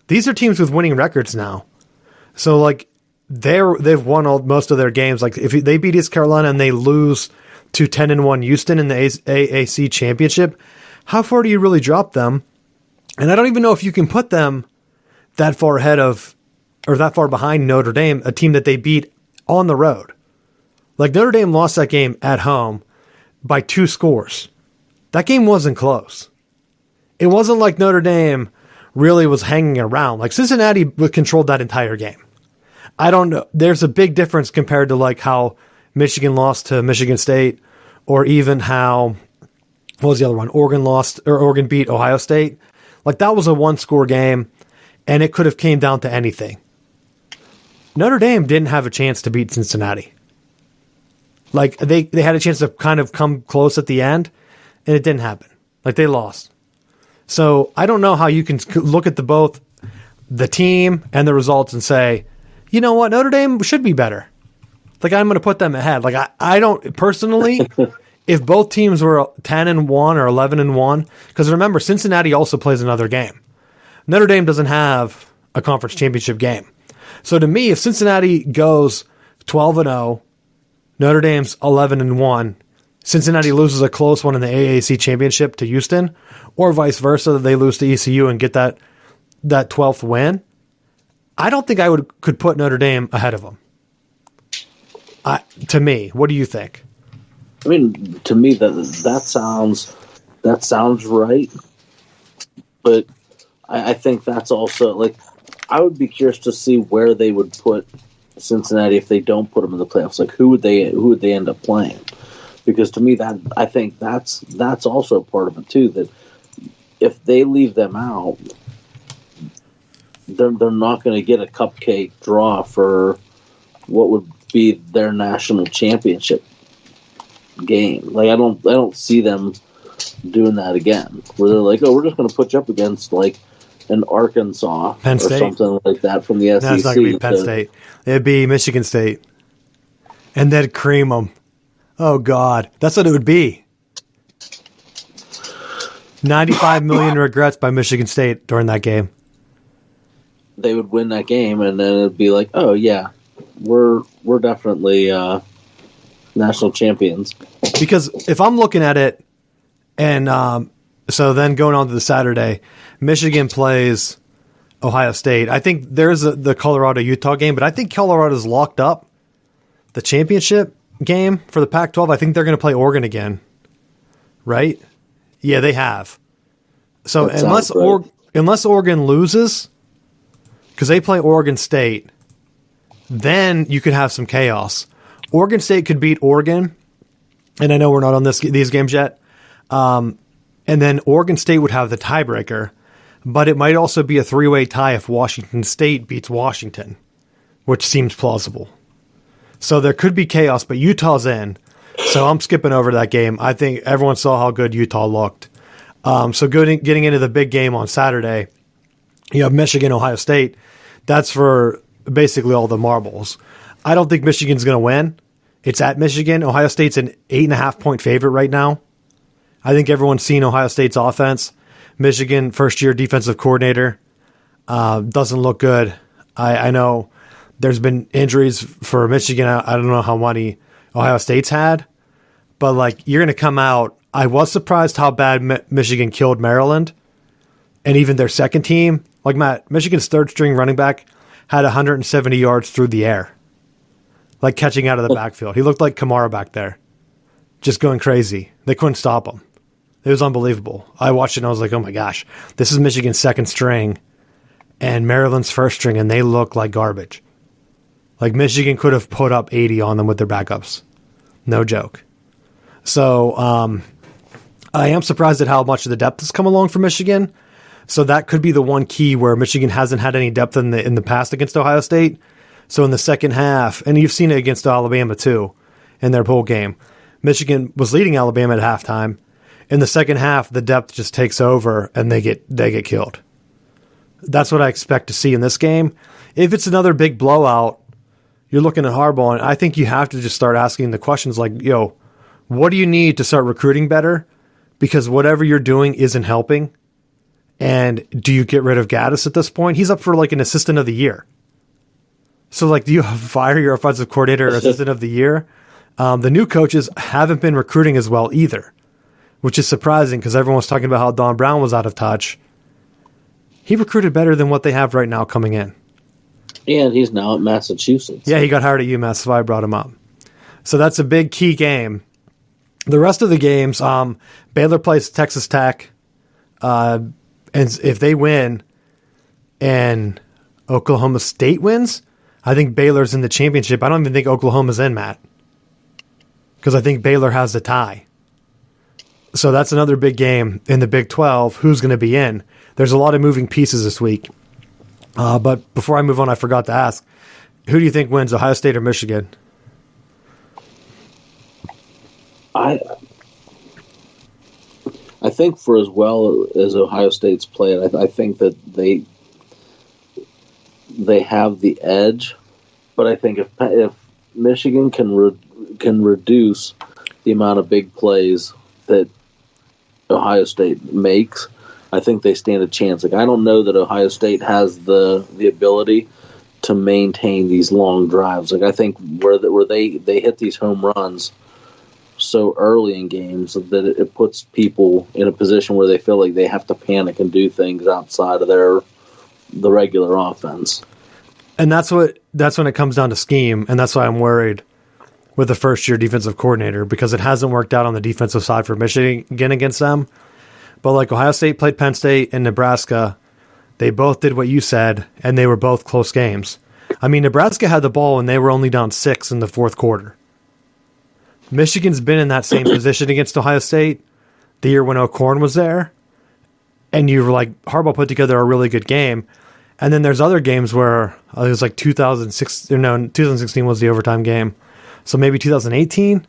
These are teams with winning records now. So they've won most of their games. Like if they beat East Carolina and they lose to 10-1 Houston in the AAC championship, how far do you really drop them? And I don't even know if you can put them that far ahead of, or that far behind Notre Dame, a team that they beat on the road. Like, Notre Dame lost that game at home by 2 scores. That game wasn't close. It wasn't like Notre Dame really was hanging around. Like, Cincinnati controlled that entire game. I don't know. There's a big difference compared to like how Michigan lost to Michigan State, or even how, what was the other one? Oregon beat Ohio State. Like, that was a 1-score game, and it could have came down to anything. Notre Dame didn't have a chance to beat Cincinnati. Like, they had a chance to kind of come close at the end, and it didn't happen. Like, they lost. So I don't know how you can look at both the team and the results and say, you know what, Notre Dame should be better. Like, I'm going to put them ahead. Like, I don't personally, if both teams were 10-1 or 11-1, because remember, Cincinnati also plays another game. Notre Dame doesn't have a conference championship game. So to me, if Cincinnati goes 12-0, Notre Dame's 11-1, Cincinnati loses a close one in the AAC championship to Houston, or vice versa, they lose to ECU and get that 12th win, I don't think I could put Notre Dame ahead of them. To me, what do you think? I mean, to me that sounds right, but I think that's also, like, I would be curious to see where they would put Cincinnati if they don't put them in the playoffs. Like, who would they end up playing? Because to me, I think that's also part of it too. That if they leave them out, they're not going to get a cupcake draw for what would be their national championship game. Like, I don't see them doing that again, where they're like, oh, we're just going to put you up against like an Arkansas Penn State, or something like that from the SEC. No, it's not going to be Penn State. It'd be Michigan State, and they'd cream them. Oh God, that's what it would be. 95 million regrets by Michigan State during that game. They would win that game, and then it'd be like, oh yeah, we're definitely national champions. Because if I'm looking at it, and so then going on to the Saturday, Michigan plays Ohio State. I think there's the Colorado-Utah game, but I think Colorado's locked up the championship game for the Pac-12. I think they're going to play Oregon again, right? Yeah, they have. So unless Oregon loses, because they play Oregon State, then you could have some chaos. Oregon State could beat Oregon, and I know we're not on these games yet, and then Oregon State would have the tiebreaker, but it might also be a 3-way tie if Washington State beats Washington, which seems plausible. So there could be chaos, but Utah's in. So I'm skipping over that game. I think everyone saw how good Utah looked. So getting into the big game on Saturday, you have Michigan, Ohio State. That's for basically all the marbles. I don't think Michigan's going to win. It's at Michigan. Ohio State's an 8.5-point favorite right now. I think everyone's seen Ohio State's offense. Michigan, first-year defensive coordinator, doesn't look good. I know there's been injuries for Michigan. I don't know how many Ohio State's had, but like, you're going to come out. I was surprised how bad Michigan killed Maryland, and even their second team. Like, Matt, Michigan's third-string running back had 170 yards through the air, like catching out of the backfield. He looked like Kamara back there, just going crazy. They couldn't stop him. It was unbelievable. I watched it and I was like, oh my gosh, this is Michigan's second string and Maryland's first string, and they look like garbage. Like, Michigan could have put up 80 on them with their backups. No joke. So I am surprised at how much of the depth has come along for Michigan. So that could be the one key where Michigan hasn't had any depth in the past against Ohio State. So in the second half, and you've seen it against Alabama too, in their bowl game, Michigan was leading Alabama at halftime. In the second half, the depth just takes over and they get killed. That's what I expect to see in this game. If it's another big blowout, you're looking at Harbaugh, and I think you have to just start asking the questions like, yo, what do you need to start recruiting better? Because whatever you're doing isn't helping. And do you get rid of Gaddis at this point? He's up for like an assistant of the year. So, like, do you fire your offensive coordinator or assistant of the year? The new coaches haven't been recruiting as well either, which is surprising because everyone was talking about how Don Brown was out of touch. He recruited better than what they have right now coming in. And he's now at Massachusetts. Yeah, he got hired at UMass, so I brought him up. So that's a big key game. The rest of the games, Baylor plays Texas Tech. And if they win and Oklahoma State wins, I think Baylor's in the championship. I don't even think Oklahoma's in, Matt, because I think Baylor has the tie. So that's another big game in the Big 12. Who's going to be in? There's a lot of moving pieces this week. But before I move on, I forgot to ask, who do you think wins, Ohio State or Michigan? I think for as well as Ohio State's played, I think that they have the edge. But I think if Michigan can reduce the amount of big plays that Ohio State makes, I think they stand a chance. Like, I don't know that Ohio State has the ability to maintain these long drives. Like, I think where they hit these home runs so early in games that it puts people in a position where they feel like they have to panic and do things outside of the regular offense. And that's when it comes down to scheme, and that's why I'm worried with the first-year defensive coordinator, because it hasn't worked out on the defensive side for Michigan against them. But like Ohio State played Penn State and Nebraska, they both did what you said, and they were both close games. I mean, Nebraska had the ball, and they were only down 6 in the fourth quarter. Michigan's been in that same position against Ohio State the year when O'Korn was there, and you were like, Harbaugh put together a really good game. And then there's other games where it was like 2016 was the overtime game. So maybe 2018,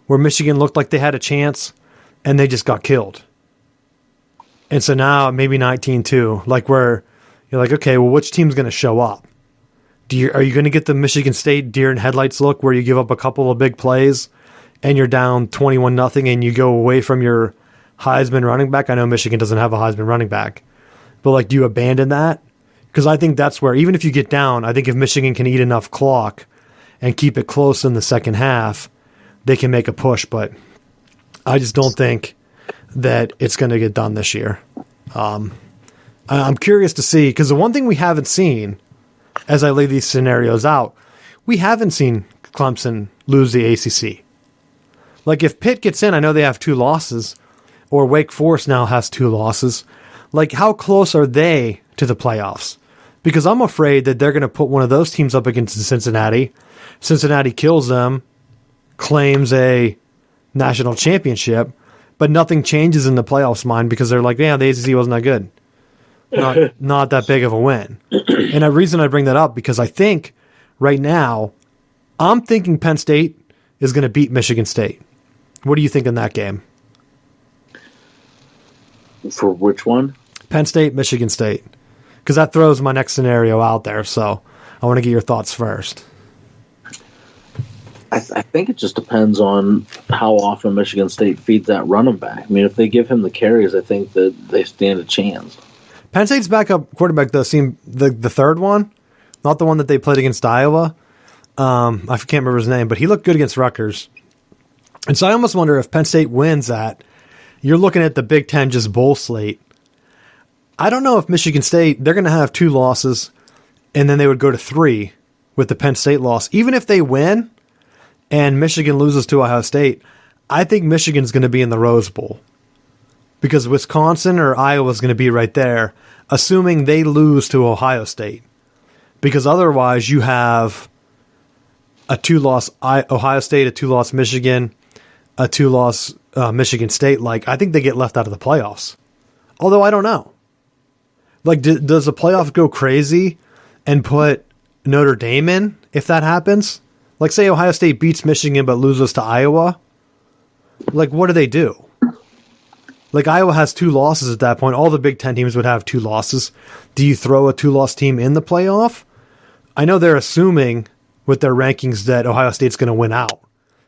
where Michigan looked like they had a chance, and they just got killed. And so now maybe 19 too, like where you're like, okay, well, which team's going to show up? Are you going to get the Michigan State deer in headlights look where you give up a couple of big plays and you're down 21-0 and you go away from your Heisman running back? I know Michigan doesn't have a Heisman running back, but like, do you abandon that? Because I think that's where, even if you get down, I think if Michigan can eat enough clock and keep it close in the second half, they can make a push. But I just don't think that it's going to get done this year. I'm curious to see, because the one thing we haven't seen, as I lay these scenarios out, we haven't seen Clemson lose the ACC. Like, if Pitt gets in, I know they have 2 losses, or Wake Forest now has 2 losses. Like, how close are they to the playoffs? Because I'm afraid that they're going to put one of those teams up against Cincinnati. Cincinnati kills them, claims a national championship, but nothing changes in the playoffs mind because they're like, yeah, the ACC wasn't that good. Not that big of a win. And the reason I bring that up, because I think right now, I'm thinking Penn State is going to beat Michigan State. What do you think in that game? For which one? Penn State, Michigan State. Because that throws my next scenario out there, so I want to get your thoughts first. I think it just depends on how often Michigan State feeds that running back. I mean, if they give him the carries, I think that they stand a chance. Penn State's backup quarterback, though, seemed the third one, not the one that they played against Iowa. I can't remember his name, but he looked good against Rutgers. And so I almost wonder if Penn State wins that, you're looking at the Big Ten just bowl slate. I don't know if Michigan State, they're going to have 2 losses, and then they would go to 3 with the Penn State loss. Even if they win and Michigan loses to Ohio State, I think Michigan's going to be in the Rose Bowl. Because Wisconsin or Iowa is going to be right there, assuming they lose to Ohio State. Because otherwise you have a 2-loss Ohio State, a 2-loss Michigan, a 2-loss Michigan State. Like, I think they get left out of the playoffs. Although I don't know. Like, does the playoff go crazy and put Notre Dame in if that happens? Like, say Ohio State beats Michigan but loses to Iowa. Like, what do they do? Like, Iowa has 2 losses at that point. All the Big Ten teams would have 2 losses. Do you throw a 2-loss team in the playoff? I know they're assuming with their rankings that Ohio State's going to win out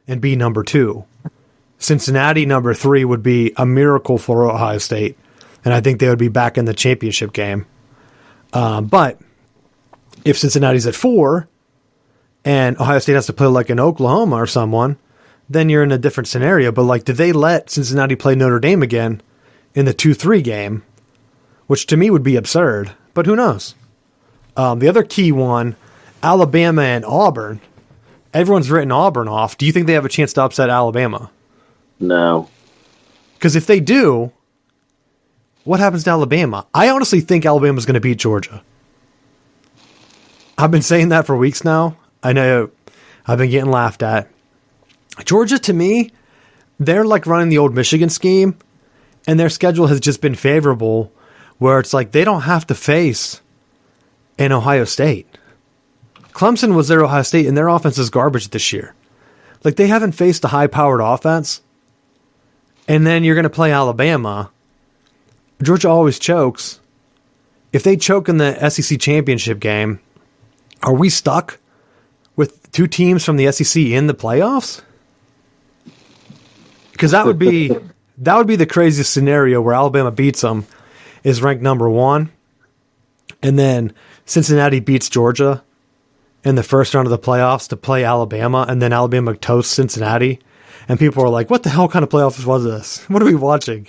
and be number 2. Cincinnati, number 3, would be a miracle for Ohio State. And I think they would be back in the championship game. But if Cincinnati's at 4 and Ohio State has to play like an Oklahoma or someone, then you're in a different scenario. But like, did they let Cincinnati play Notre Dame again in the 2-3 game? Which to me would be absurd, but who knows? The other key one, Alabama and Auburn. Everyone's written Auburn off. Do you think they have a chance to upset Alabama? No. Because if they do, what happens to Alabama? I honestly think Alabama's going to beat Georgia. I've been saying that for weeks now. I know I've been getting laughed at. Georgia, to me, they're like running the old Michigan scheme, and their schedule has just been favorable, where it's like they don't have to face an Ohio State. Clemson was their Ohio State, and their offense is garbage this year. Like, they haven't faced a high-powered offense, and then you're going to play Alabama. Georgia always chokes. If they choke in the SEC championship game, are we stuck with two teams from the SEC in the playoffs? Because that would be the craziest scenario where Alabama beats them, is ranked number 1, and then Cincinnati beats Georgia in the first round of the playoffs to play Alabama, and then Alabama toasts Cincinnati, and people are like, what the hell kind of playoffs was this? What are we watching?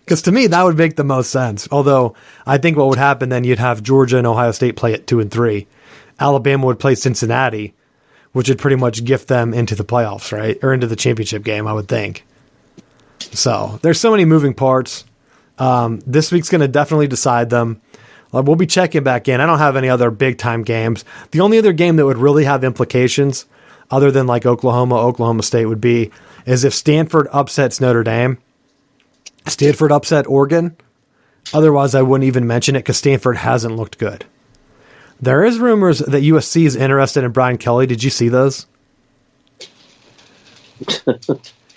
Because to me, that would make the most sense. Although, I think what would happen then, you'd have Georgia and Ohio State play at 2 and 3. Alabama would play Cincinnati, which would pretty much gift them into the playoffs, right? Or into the championship game, I would think. So, there's so many moving parts. This week's going to definitely decide them. We'll be checking back in. I don't have any other big-time games. The only other game that would really have implications, other than like Oklahoma State would be, is if Stanford upsets Notre Dame. Stanford upset Oregon. Otherwise, I wouldn't even mention it because Stanford hasn't looked good. There is rumors that USC is interested in Brian Kelly. Did you see those?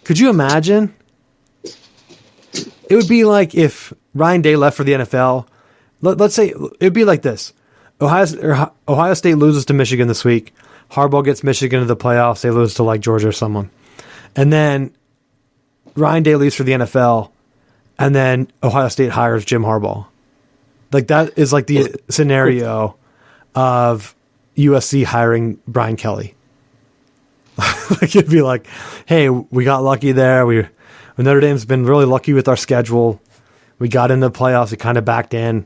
Could you imagine? It would be like if Ryan Day left for the NFL. Let's say it would be like this. Ohio State loses to Michigan this week. Harbaugh gets Michigan to the playoffs. They lose to like Georgia or someone. And then Ryan Day leaves for the NFL. And then Ohio State hires Jim Harbaugh. Like, that is like the scenario of USC hiring Brian Kelly. Like, it'd be like, hey, we got lucky there. Notre Dame's been really lucky with our schedule. We got into the playoffs. We kind of backed in.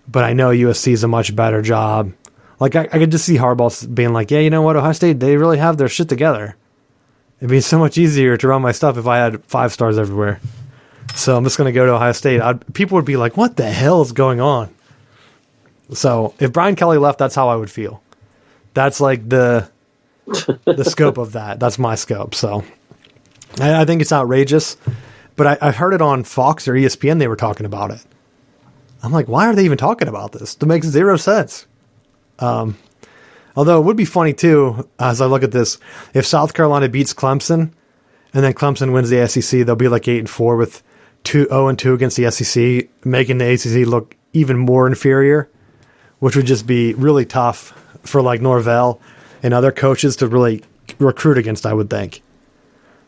But I know USC is a much better job. Like, I could just see Harbaugh being like, yeah, you know what? Ohio State, they really have their shit together. It'd be so much easier to run my stuff if I had 5 stars everywhere. So I'm just going to go to Ohio State. People would be like, what the hell is going on? So if Brian Kelly left, that's how I would feel. That's like the scope of that. That's my scope. So I think it's outrageous. But I heard it on Fox or ESPN. They were talking about it. I'm like, why are they even talking about this? It makes zero sense. Although it would be funny, too, as I look at this, if South Carolina beats Clemson and then Clemson wins the SEC, they'll be like 8-4 with 0-2 against the SEC, making the ACC look even more inferior, which would just be really tough for like Norvell and other coaches to really recruit against, I would think.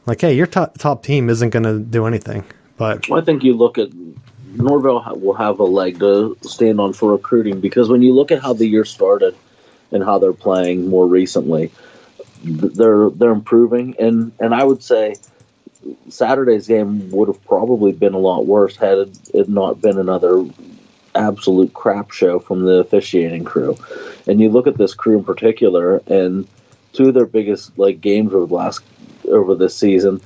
Like, hey, your top team isn't going to do anything. But I think you look at Norvell will have a leg to stand on for recruiting, because when you look at how the year started and how they're playing more recently, they're improving, and I would say Saturday's game would have probably been a lot worse had it not been another absolute crap show from the officiating crew. And you look at this crew in particular, and 2 of their biggest like games over this season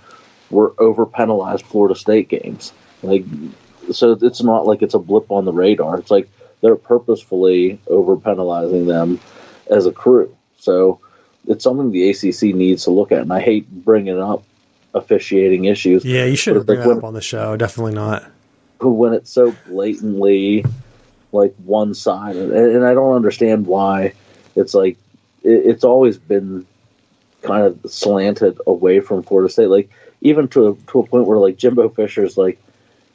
were over penalized Florida State games. Like, so it's not like it's a blip on the radar. It's like they're purposefully over penalizing them as a crew. So it's something the ACC needs to look at. And I hate bringing up officiating issues. Yeah, you shouldn't bring it up on the show. Definitely not. When it's so blatantly like one-sided, and I don't understand why. It's like it's always been kind of slanted away from Florida State. Like, even to a point where like Jimbo Fisher's like,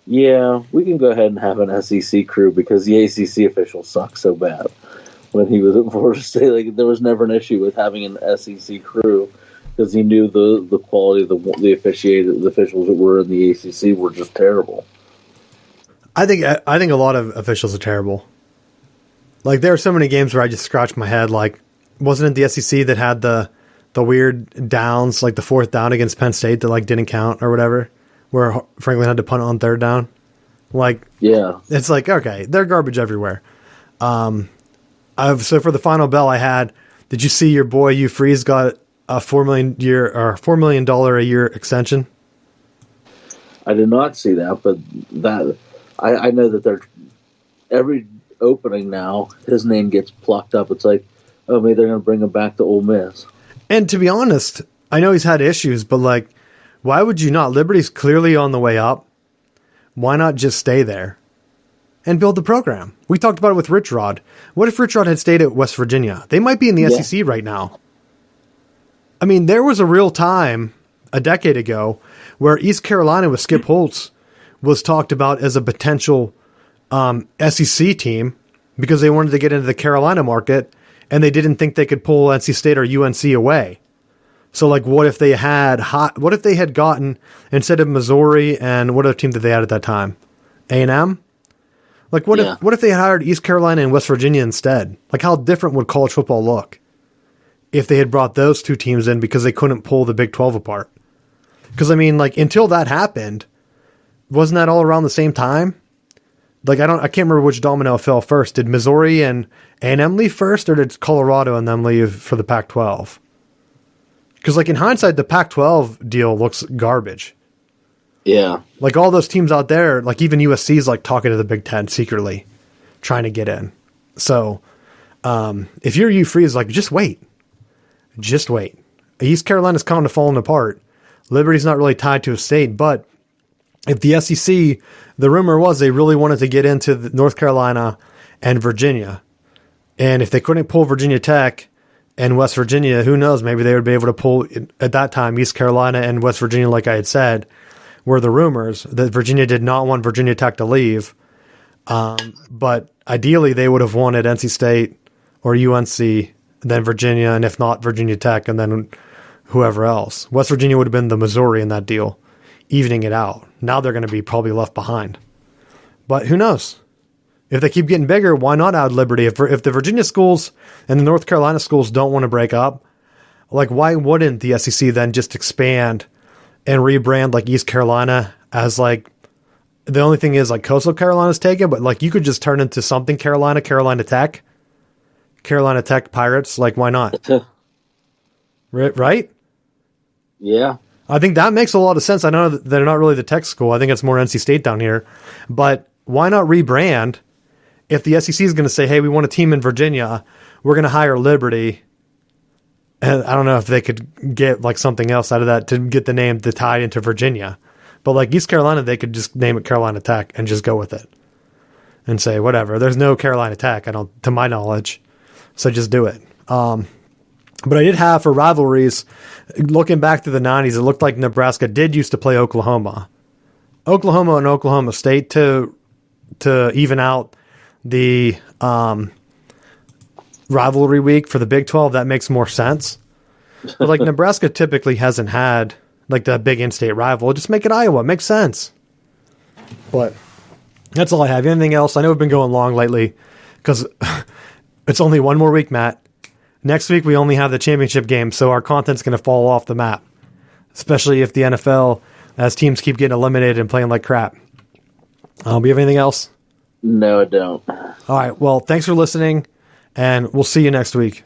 yeah, we can go ahead and have an SEC crew because the ACC officials suck so bad. When he was at Florida State, like, there was never an issue with having an SEC crew because he knew the quality of the officials that were in the ACC were just terrible. I think a lot of officials are terrible. Like, there are so many games where I just scratch my head. Like, wasn't it the SEC that had the the weird downs, like the fourth down against Penn State that like didn't count or whatever, where Franklin had to punt on third down. Like, yeah, it's like, okay, they're garbage everywhere. So for the final bell I had, did you see your boy Hugh Freeze got a $4 million a year extension? I did not see that, but that I know that they're every opening now, his name gets plucked up. It's like, oh, maybe they're going to bring him back to Ole Miss. And to be honest, I know he's had issues, but like, why would you not? Liberty's clearly on the way up. Why not just stay there and build the program? We talked about it with Rich Rod. What if Rich Rod had stayed at West Virginia? They might be in the SEC right now. I mean, there was a real time a decade ago where East Carolina with Skip Holtz was talked about as a potential SEC team because they wanted to get into the Carolina market and they didn't think they could pull NC State or UNC away. So, like, what if they had gotten, instead of Missouri and what other team did they have at that time? A&M? Like, what if they had hired East Carolina and West Virginia instead? Like, how different would college football look if they had brought those two teams in because they couldn't pull the Big 12 apart? Because, I mean, like, until that happened, wasn't that all around the same time? Like, I can't remember which domino fell first. Did Missouri and A&M leave first, or did Colorado and them leave for the Pac-12? Because, like, in hindsight, the Pac-12 deal looks garbage. Yeah. Like, all those teams out there, like, even USC is, like, talking to the Big Ten secretly, trying to get in. So, if you're Hugh Freeze, like, just wait. Just wait. East Carolina's kind of falling apart. Liberty's not really tied to a state, but if the SEC, the rumor was they really wanted to get into North Carolina and Virginia. And if they couldn't pull Virginia Tech and West Virginia, who knows, maybe they would be able to pull, at that time, East Carolina and West Virginia, like I had said, were the rumors that Virginia did not want Virginia Tech to leave. But ideally, they would have wanted NC State or UNC, then Virginia, and if not, Virginia Tech, and then whoever else. West Virginia would have been the Missouri in that deal, evening it out. Now they're going to be probably left behind. But who knows? If they keep getting bigger, why not add Liberty? If the Virginia schools and the North Carolina schools don't want to break up, like, why wouldn't the SEC then just expand and rebrand, like, East Carolina as, like, the only thing is, like, Coastal Carolina's taken, but, like, you could just turn into something Carolina Tech Pirates. Like, why not? Right? Yeah. I think that makes a lot of sense. I know that they're not really the tech school. I think it's more NC State down here. But why not rebrand? If the SEC is going to say, hey, we want a team in Virginia, we're going to hire Liberty. And I don't know if they could get, like, something else out of that to get the name to tie into Virginia. But, like, East Carolina, they could just name it Carolina Tech and just go with it. And say, whatever. There's no Carolina Tech, to my knowledge. So just do it. But I did have, for rivalries, looking back to the 90s, it looked like Nebraska did used to play Oklahoma and Oklahoma State to even out the rivalry week for the Big 12. That makes more sense. But, like, Nebraska typically hasn't had, like, that big in-state rival. Just make it Iowa. It makes sense. But that's all I have. Anything else? I know we've been going long lately because it's only one more week, Matt. Next week, we only have the championship game, so our content's going to fall off the map, especially if the NFL, as teams keep getting eliminated and playing like crap. Do you have anything else? No, I don't. All right. Well, thanks for listening, and we'll see you next week.